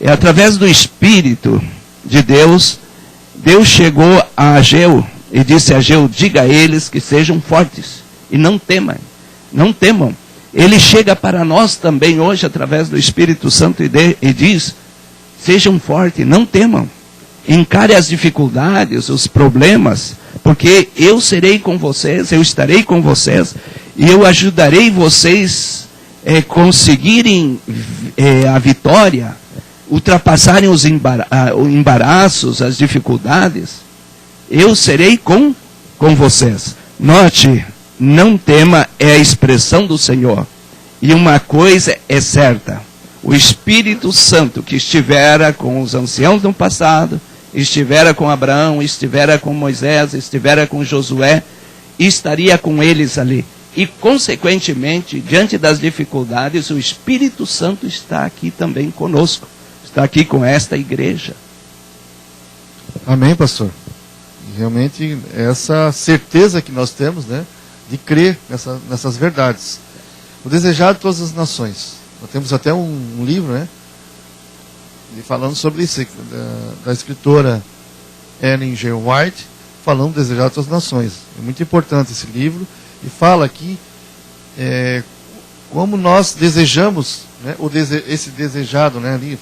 É através do Espírito de Deus, Deus chegou a Ageu e disse a Ageu, diga a eles que sejam fortes e não temam, não temam. Ele chega para nós também hoje através do Espírito Santo e diz, sejam fortes, não temam. Encare as dificuldades, os problemas, porque eu serei com vocês, eu estarei com vocês e eu ajudarei vocês conseguirem a vitória, ultrapassarem os embaraços, as dificuldades. Eu serei com vocês. Note, não tema é a expressão do Senhor. E uma coisa é certa, o Espírito Santo que estivera com os anciãos no passado, estivera com Abraão, estivera com Moisés, estivera com Josué, estaria com eles ali. E, consequentemente, diante das dificuldades, o Espírito Santo está aqui também conosco. Está aqui com esta igreja. Amém, pastor? E realmente, essa certeza que nós temos, né, de crer nessas verdades. O desejado de todas as nações. Nós temos até um livro, né, falando sobre isso, da escritora Ellen G. White, falando do desejado de todas as nações. É muito importante esse livro. E fala aqui como nós desejamos, né, esse desejado, né, ali,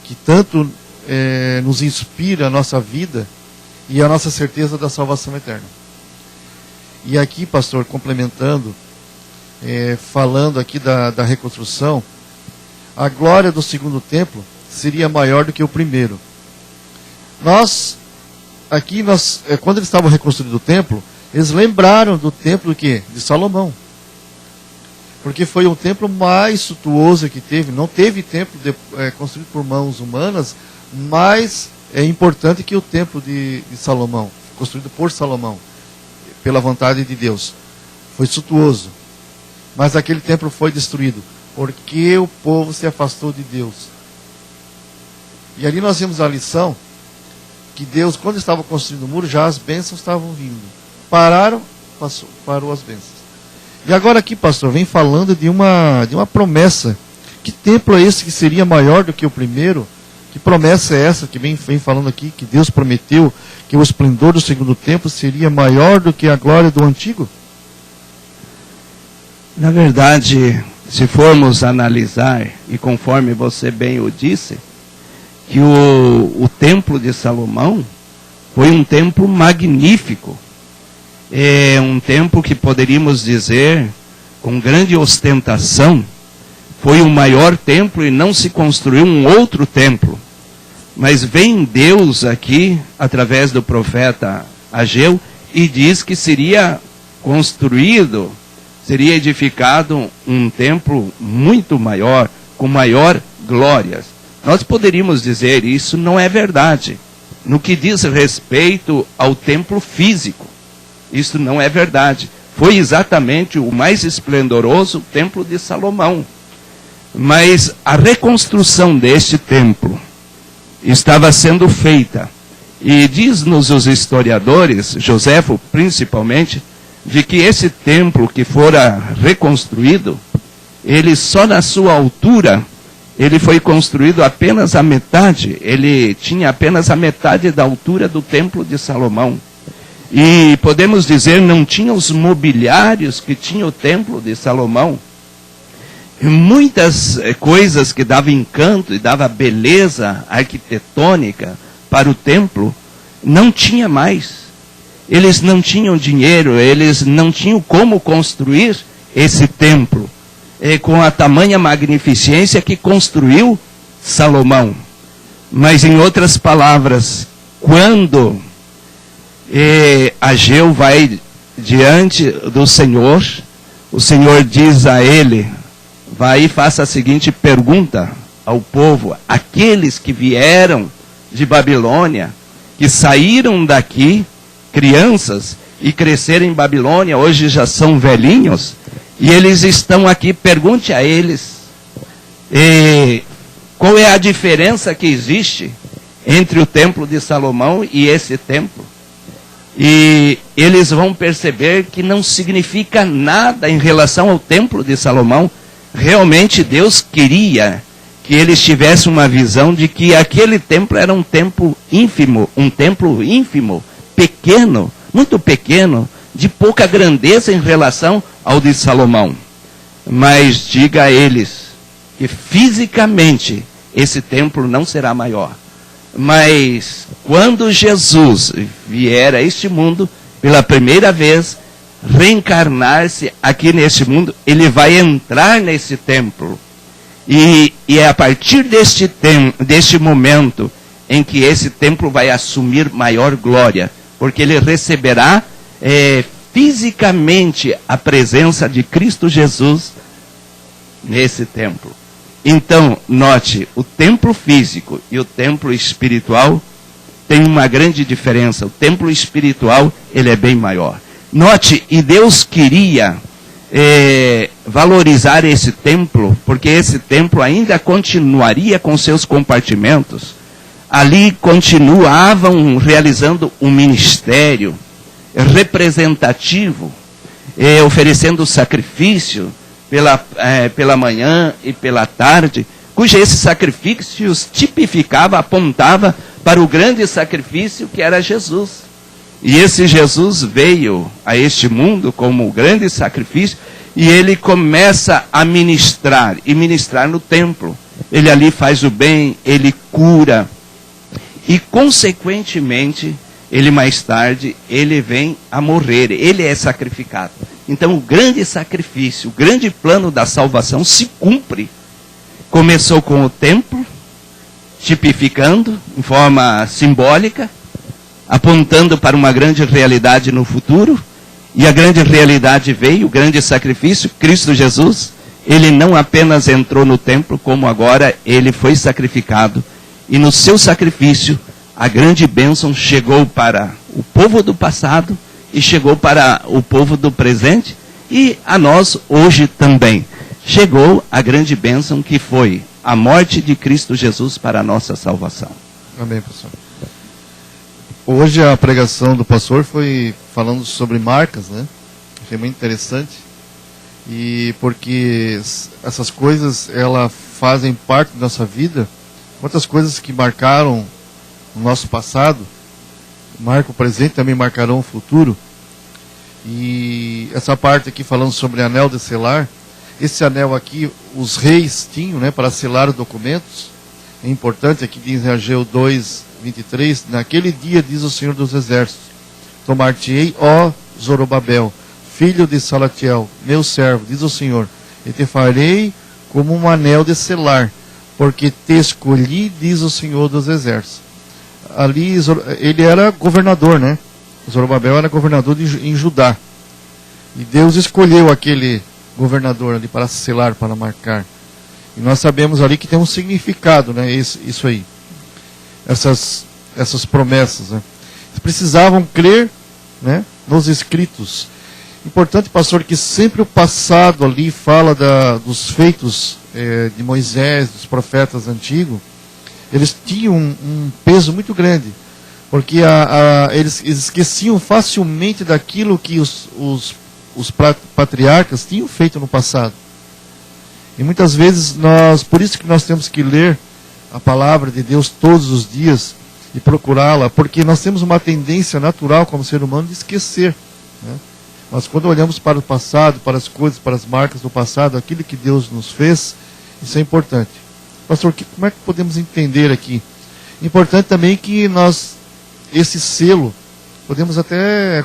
que tanto nos inspira a nossa vida e a nossa certeza da salvação eterna. E aqui, pastor, complementando, falando aqui da reconstrução, a glória do segundo templo seria maior do que o primeiro. Quando eles estavam reconstruindo o templo, eles lembraram do templo de Salomão. Porque foi o templo mais suntuoso que teve. Não teve templo construído por mãos humanas, mais importante que o templo de Salomão, construído por Salomão, pela vontade de Deus. Foi suntuoso. Mas aquele templo foi destruído, porque o povo se afastou de Deus. E ali nós vimos a lição, que Deus, quando estava construindo o muro, já as bênçãos estavam vindo. Parou as bênçãos. E agora aqui, pastor, vem falando de uma promessa. Que templo é esse que seria maior do que o primeiro? Que promessa é essa que vem falando aqui, que Deus prometeu que o esplendor do segundo templo seria maior do que a glória do antigo? Na verdade, se formos analisar, e conforme você bem o disse, que o templo de Salomão foi um templo magnífico. É um templo que poderíamos dizer, com grande ostentação, foi o maior templo e não se construiu um outro templo. Mas vem Deus aqui, através do profeta Ageu, e diz que seria construído, seria edificado um templo muito maior, com maior glória. Nós poderíamos dizer isso não é verdade. No que diz respeito ao templo físico, isso não é verdade. Foi exatamente o mais esplendoroso templo de Salomão. Mas a reconstrução deste templo estava sendo feita. E diz-nos os historiadores, Joséfo principalmente, de que esse templo que fora reconstruído, ele só na sua altura, ele foi construído apenas a metade. Ele tinha apenas a metade da altura do templo de Salomão. E podemos dizer, não tinha os mobiliários que tinha o templo de Salomão. E muitas coisas que davam encanto e davam beleza arquitetônica para o templo, não tinha mais. Eles não tinham dinheiro, eles não tinham como construir esse templo com a tamanha magnificência que construiu Salomão. Mas, em outras palavras, quando Ageu vai diante do Senhor, o Senhor diz a ele, vai e faça a seguinte pergunta ao povo: aqueles que vieram de Babilônia, que saíram daqui, crianças, e cresceram em Babilônia, hoje já são velhinhos, e eles estão aqui, pergunte a eles, qual é a diferença que existe entre o templo de Salomão e esse templo? E eles vão perceber que não significa nada em relação ao templo de Salomão, realmente Deus queria que eles tivessem uma visão de que aquele templo era um templo ínfimo, pequeno, muito pequeno, de pouca grandeza em relação ao de Salomão. Mas diga a eles que fisicamente esse templo não será maior. Mas quando Jesus vier a este mundo, pela primeira vez, reencarnar-se aqui neste mundo, ele vai entrar nesse templo. E é a partir deste momento em que esse templo vai assumir maior glória, porque ele receberá fisicamente a presença de Cristo Jesus nesse templo. Então, note, o templo físico e o templo espiritual tem uma grande diferença. O templo espiritual, ele é bem maior. Note, e Deus queria valorizar esse templo, porque esse templo ainda continuaria com seus compartimentos. Ali continuavam realizando um ministério representativo, oferecendo sacrifício pela manhã e pela tarde, cujo esses sacrifícios tipificava, apontava para o grande sacrifício que era Jesus. E esse Jesus veio a este mundo como o grande sacrifício, e ele começa a ministrar, e ministrar no templo. Ele ali faz o bem, ele cura, e consequentemente, ele mais tarde, ele vem a morrer, ele é sacrificado. Então o grande sacrifício, o grande plano da salvação se cumpre. Começou com o templo, tipificando, em forma simbólica, apontando para uma grande realidade no futuro, e a grande realidade veio, o grande sacrifício, Cristo Jesus. Ele não apenas entrou no templo, como agora ele foi sacrificado. E no seu sacrifício, a grande bênção chegou para o povo do passado e chegou para o povo do presente e a nós hoje também. Chegou a grande bênção que foi a morte de Cristo Jesus para a nossa salvação. Amém, pastor. Hoje a pregação do pastor foi falando sobre marcas, né? Achei muito interessante. E porque essas coisas, elas fazem parte da nossa vida. Quantas coisas que marcaram o nosso passado, marcam o presente, também marcarão o futuro. E essa parte aqui falando sobre anel de selar, esse anel aqui, os reis tinham, né, para selar os documentos. É importante, aqui diz em Ageu 2:23, naquele dia, diz o Senhor dos Exércitos, tomar-te-ei, ó Zorobabel, filho de Salatiel, meu servo, diz o Senhor, e te farei como um anel de selar, porque te escolhi, diz o Senhor dos Exércitos. Ali, ele era governador, né? Zorobabel era governador em Judá. E Deus escolheu aquele governador ali para selar, para marcar. E nós sabemos ali que tem um significado, né? Isso aí. Essas promessas, né? Eles precisavam crer, né, nos escritos. Importante, pastor, que sempre o passado ali fala dos feitos de Moisés, dos profetas antigos. Eles tinham um peso muito grande, porque eles esqueciam facilmente daquilo que os patriarcas tinham feito no passado. E muitas vezes por isso que nós temos que ler a palavra de Deus todos os dias e procurá-la, porque nós temos uma tendência natural como ser humano de esquecer, né? Mas quando olhamos para o passado, para as coisas, para as marcas do passado, aquilo que Deus nos fez, isso é importante. Pastor, como é que podemos entender aqui? Importante também que esse selo, podemos até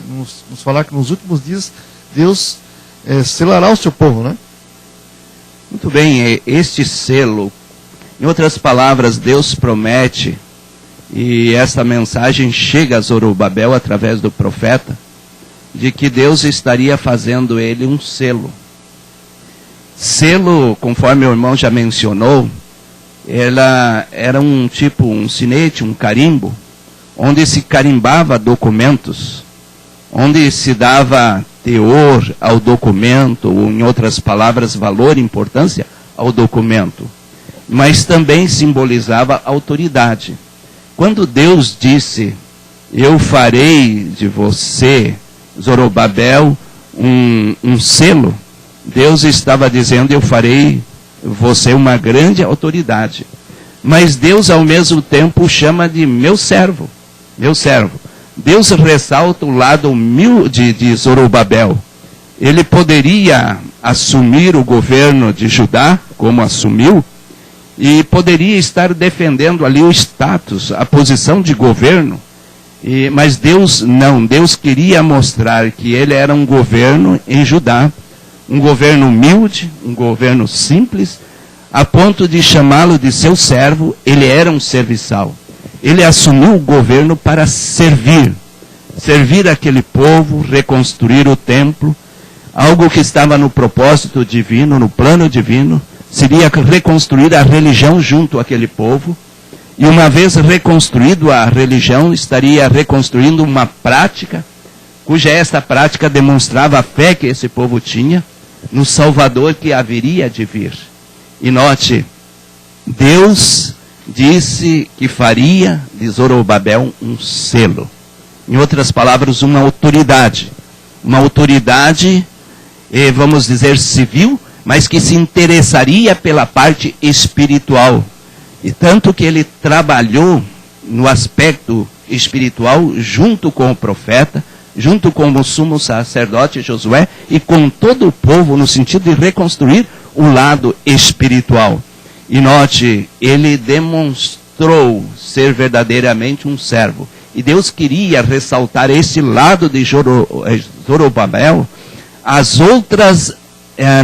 nos falar que nos últimos dias Deus selará o seu povo, né? Muito bem, este selo, em outras palavras, Deus promete, e essa mensagem chega a Zorobabel através do profeta, de que Deus estaria fazendo ele um selo. Selo, conforme o irmão já mencionou, ela era um sinete, um carimbo, onde se carimbava documentos, onde se dava teor ao documento, ou em outras palavras, valor e importância ao documento. Mas também simbolizava autoridade. Quando Deus disse, eu farei de você, Zorobabel, um selo, Deus estava dizendo: eu farei você uma grande autoridade. Mas Deus, ao mesmo tempo, o chama de meu servo. Meu servo. Deus ressalta o lado humilde de Zorobabel. Ele poderia assumir o governo de Judá, como assumiu, e poderia estar defendendo ali o status, a posição de governo. Mas Deus não. Deus queria mostrar que ele era um governo em Judá, um governo humilde, um governo simples, a ponto de chamá-lo de seu servo. Ele era um serviçal. Ele assumiu o governo para servir aquele povo, reconstruir o templo, algo que estava no propósito divino, no plano divino, seria reconstruir a religião junto àquele povo, e uma vez reconstruído a religião, estaria reconstruindo uma prática, cuja esta prática demonstrava a fé que esse povo tinha no Salvador que haveria de vir. E note, Deus disse que faria de Zorobabel um selo. Em outras palavras, uma autoridade. Uma autoridade, vamos dizer, civil, mas que se interessaria pela parte espiritual. E tanto que ele trabalhou no aspecto espiritual junto com o profeta, junto com o sumo sacerdote Josué e com todo o povo, no sentido de reconstruir o lado espiritual. E note, ele demonstrou ser verdadeiramente um servo. E Deus queria ressaltar esse lado de Zorobabel. As outras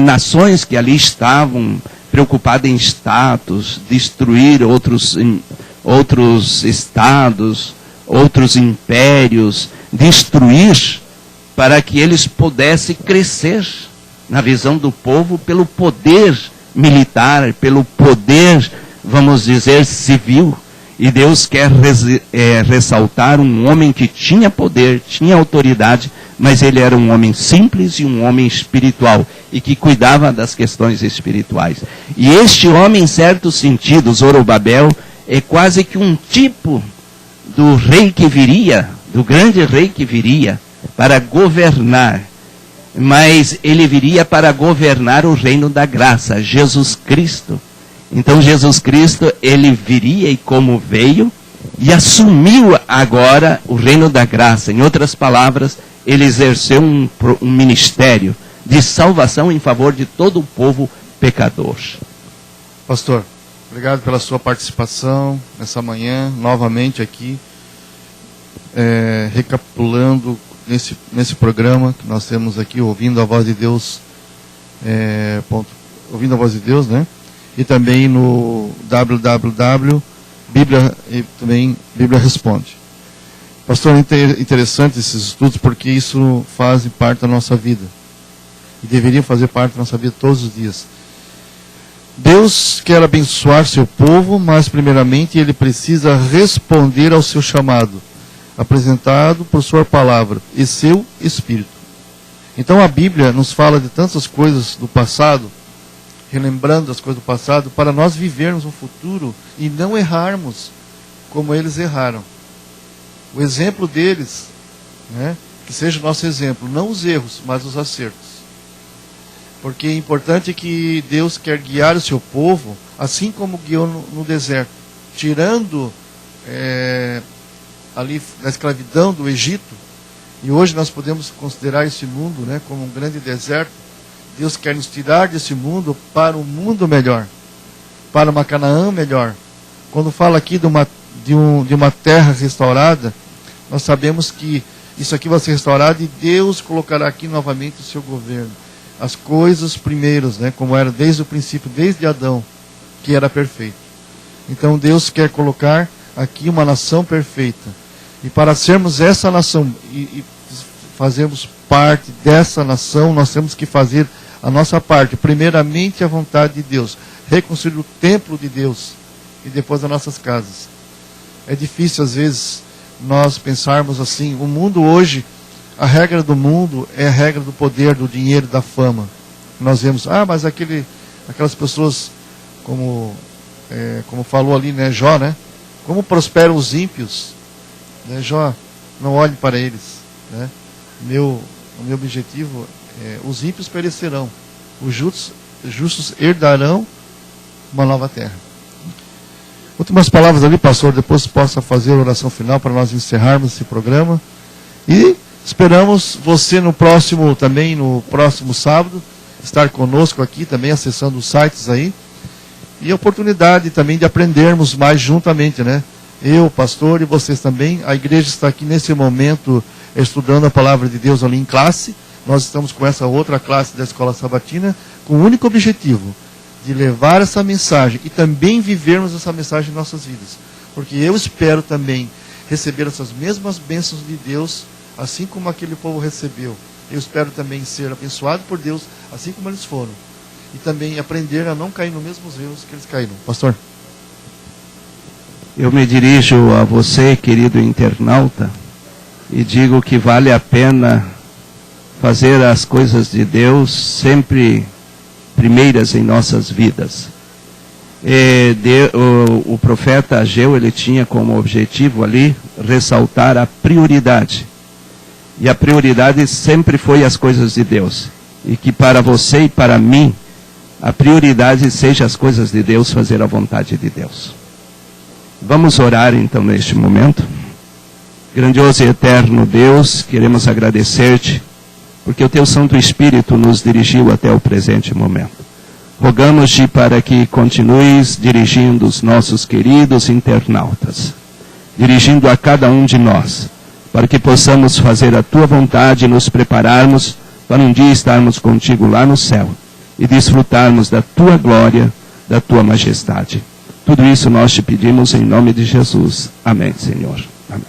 nações que ali estavam preocupadas em status, destruir outros estados, outros impérios, destruir para que eles pudessem crescer na visão do povo pelo poder militar, pelo poder, vamos dizer, civil. E Deus quer ressaltar um homem que tinha poder, tinha autoridade, mas ele era um homem simples e um homem espiritual, e que cuidava das questões espirituais. E este homem, em certo sentido, Zorobabel, é quase que um tipo do rei que viria, do grande rei que viria para governar. Mas ele viria para governar o reino da graça, Jesus Cristo. Então Jesus Cristo, ele viria e como veio, e assumiu agora o reino da graça. Em outras palavras, ele exerceu um ministério de salvação em favor de todo o povo pecador. Pastor, obrigado pela sua participação nessa manhã, novamente aqui, recapitulando nesse programa que nós temos aqui, Ouvindo a Voz de Deus, Ouvindo a Voz de Deus, né? E também no www.biblia, e também Bíblia Responde. Pastor, é interessante esses estudos porque isso faz parte da nossa vida. E deveria fazer parte da nossa vida todos os dias. Deus quer abençoar seu povo, mas primeiramente ele precisa responder ao seu chamado, apresentado por sua palavra e seu Espírito. Então a Bíblia nos fala de tantas coisas do passado, relembrando as coisas do passado, para nós vivermos um futuro e não errarmos como eles erraram. O exemplo deles, né, que seja o nosso exemplo, não os erros, mas os acertos. Porque é importante que Deus quer guiar o seu povo, assim como guiou no deserto, tirando ali da escravidão do Egito, e hoje nós podemos considerar esse mundo, né, como um grande deserto. Deus quer nos tirar desse mundo para um mundo melhor, para uma Canaã melhor. Quando fala aqui de uma terra restaurada, nós sabemos que isso aqui vai ser restaurado e Deus colocará aqui novamente o seu governo. As coisas primeiras, né, como era desde o princípio, desde Adão, que era perfeito. Então Deus quer colocar aqui uma nação perfeita. E para sermos essa nação e fazermos parte dessa nação, nós temos que fazer a nossa parte, primeiramente a vontade de Deus, reconstruir o templo de Deus e depois as nossas casas. É difícil às vezes nós pensarmos assim. O mundo hoje, a regra do mundo é a regra do poder, do dinheiro, da fama. Nós vemos, mas aquelas pessoas, como falou ali, né, Jó, né? Como prosperam os ímpios, né, Jó, não olhe para eles, né? O meu objetivo é, os ímpios perecerão, os justos herdarão uma nova terra. Últimas palavras ali, pastor, depois possa fazer a oração final para nós encerrarmos esse programa. E esperamos você no próximo sábado, estar conosco aqui também, acessando os sites aí. E a oportunidade também de aprendermos mais juntamente, né? Eu, pastor, e vocês também. A igreja está aqui nesse momento estudando a palavra de Deus ali em classe. Nós estamos com essa outra classe da Escola Sabatina, com o único objetivo de levar essa mensagem e também vivermos essa mensagem em nossas vidas. Porque eu espero também receber essas mesmas bênçãos de Deus, assim como aquele povo recebeu. Eu espero também ser abençoado por Deus, assim como eles foram. E também aprender a não cair nos mesmos erros que eles caíram. Pastor? Eu me dirijo a você, querido internauta, e digo que vale a pena fazer as coisas de Deus sempre primeiras em nossas vidas. O profeta Ageu, ele tinha como objetivo ali ressaltar a prioridade. E a prioridade sempre foi as coisas de Deus. E que para você e para mim, a prioridade seja as coisas de Deus, fazer a vontade de Deus. Vamos orar então neste momento. Grandioso e eterno Deus, queremos agradecer-te, porque o teu Santo Espírito nos dirigiu até o presente momento. Rogamos-te para que continues dirigindo os nossos queridos internautas, dirigindo a cada um de nós, para que possamos fazer a tua vontade e nos prepararmos para um dia estarmos contigo lá no céu e desfrutarmos da tua glória, da tua majestade. Tudo isso nós te pedimos em nome de Jesus. Amém, Senhor. Amém.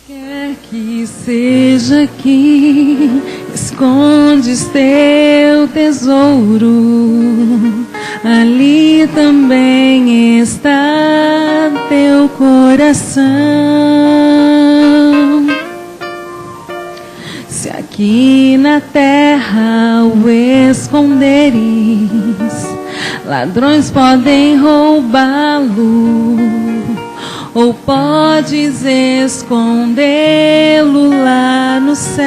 Quer que seja aqui, escondes teu tesouro, ali também está teu coração. Se aqui na terra o esconderes, ladrões podem roubá-lo, ou podes escondê-lo lá no céu.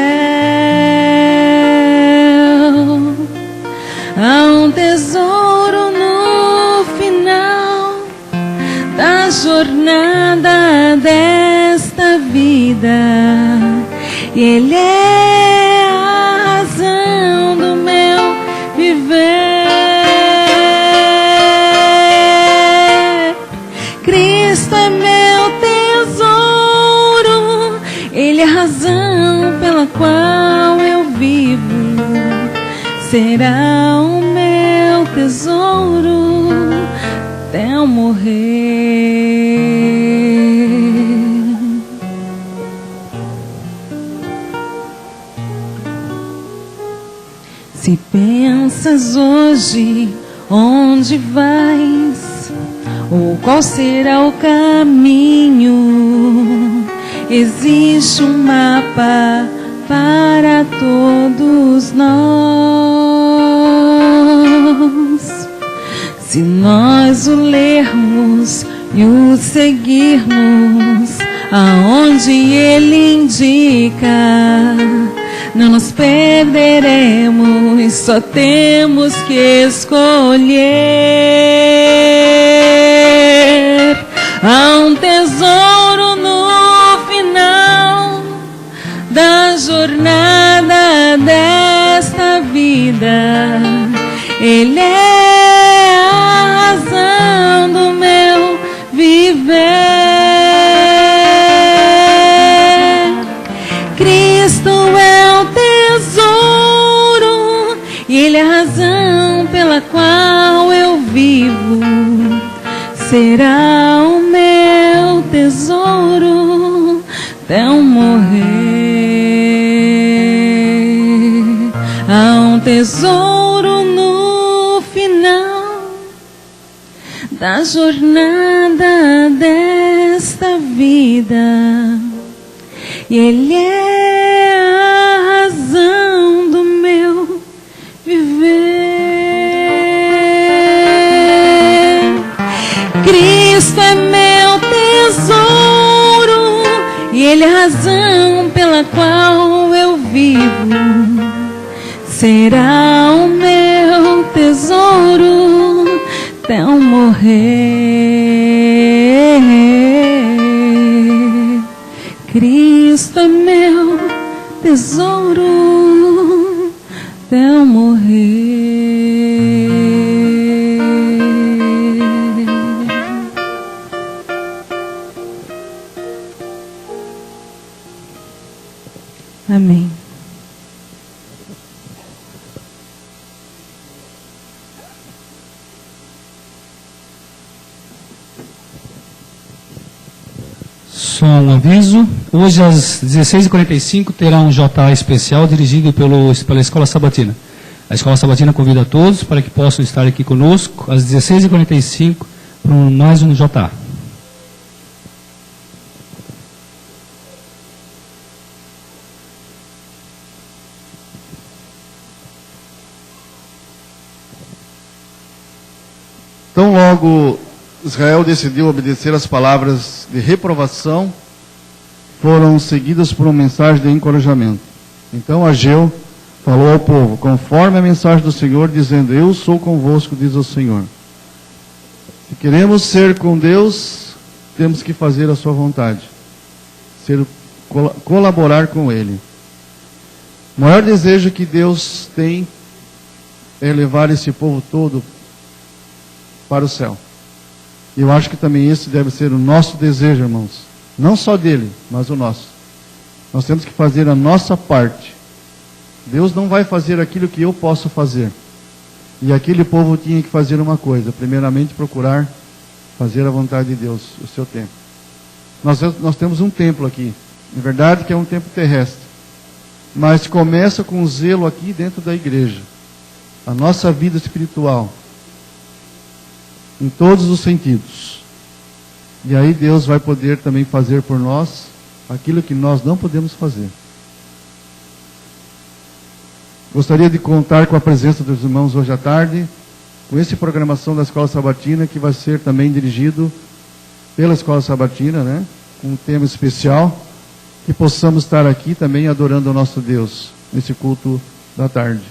Há um tesouro no final da jornada desta vida, e Ele é a razão do meu viver. Cristo é meu tesouro, Ele é a razão pela qual eu vivo. Será o meu tesouro até eu morrer. Se pensas hoje onde vais, ou qual será o caminho, existe um mapa para todos nós. Se nós o lermos e o seguirmos aonde ele indica, não nos perderemos, só temos que escolher. Há um tesouro no final da jornada desta vida, Ele é a razão do meu viver. Cristo é o tesouro, e Ele é a razão pela qual eu vivo. Será o meu tesouro até eu morrer. Há um tesouro no final da jornada desta vida, e Ele é a razão do meu viver. Cristo é meu tesouro, e Ele é a razão pela qual eu vivo. Será o meu tesouro até eu morrer. Cristo é meu tesouro até eu morrer. Amém. Só um aviso, hoje às 16h45 terá um JA especial dirigido pela Escola Sabatina. A Escola Sabatina convida a todos para que possam estar aqui conosco às 16h45 para mais um JA. Tão logo Israel decidiu obedecer às palavras de reprovação, foram seguidas por uma mensagem de encorajamento. Então Ageu falou ao povo, conforme a mensagem do Senhor, dizendo, eu sou convosco, diz o Senhor. Se queremos ser com Deus, temos que fazer a sua vontade, colaborar com Ele. O maior desejo que Deus tem é levar esse povo todo para o céu. E eu acho que também esse deve ser o nosso desejo, irmãos. Não só dele, mas o nosso. Nós temos que fazer a nossa parte. Deus não vai fazer aquilo que eu posso fazer. E aquele povo tinha que fazer uma coisa. Primeiramente, procurar fazer a vontade de Deus, o seu tempo. Nós temos um templo aqui. É verdade que é um tempo terrestre, mas começa com o zelo aqui dentro da igreja. A nossa vida espiritual, em todos os sentidos. E aí Deus vai poder também fazer por nós aquilo que nós não podemos fazer. Gostaria de contar com a presença dos irmãos hoje à tarde, com essa programação da Escola Sabatina, que vai ser também dirigido pela Escola Sabatina, né? Com um tema especial, que possamos estar aqui também adorando o nosso Deus, nesse culto da tarde.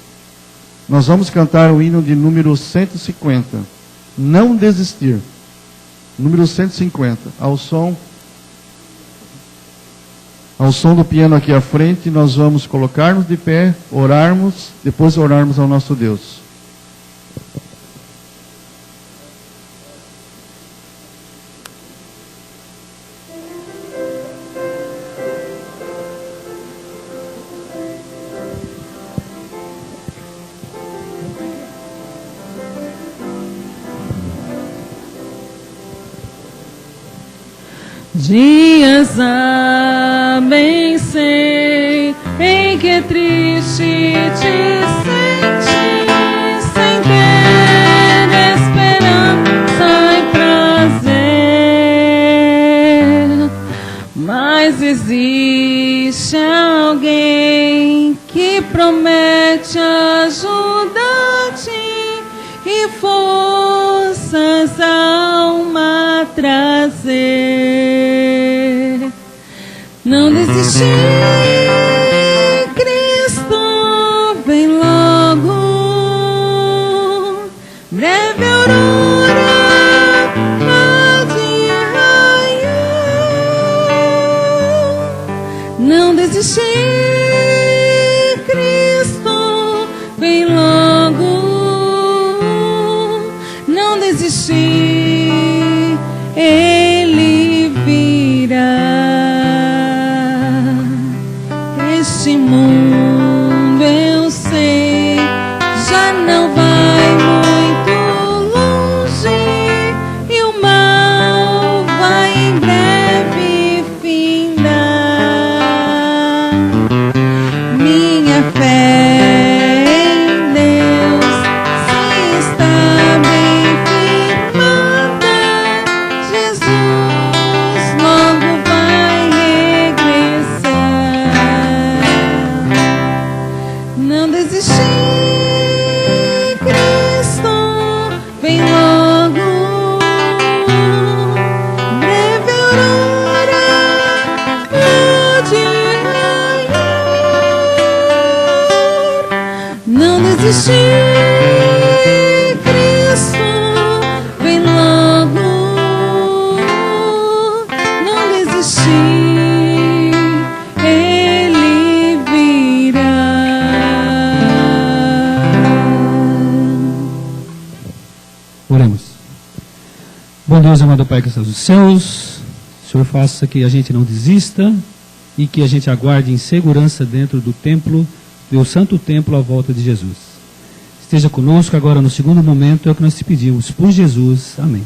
Nós vamos cantar o hino de número 150, Não Desistir. Número 150, ao som do piano aqui à frente, nós vamos colocar-nos de pé, orarmos, depois orarmos ao nosso Deus. Dias há bem sei em que triste te sentes, sem ter esperança e prazer, mas existe alguém que promete ajudar-te e forças a alma trazer. Não desistir, Cristo vem logo, breve aurora há de raiar. Não desistir, Cristo vem logo, não desistir, Ele virá. Este mundo, eu sei, já não vai muito longe e o mal vai em breve findar. Minha fé em Deus se está bem firmada, Jesus logo vai regressar. Não desistir, Cristo vem logo, breve aurora há de raiar. Não desistir, Cristo vem logo, não desistir, Ele virá. Oremos. Bom Deus, amado Pai que estás nos céus, o Senhor faça que a gente não desista e que a gente aguarde em segurança dentro do templo, do santo templo à volta de Jesus. Esteja conosco agora no segundo momento, é o que nós te pedimos. Por Jesus. Amém.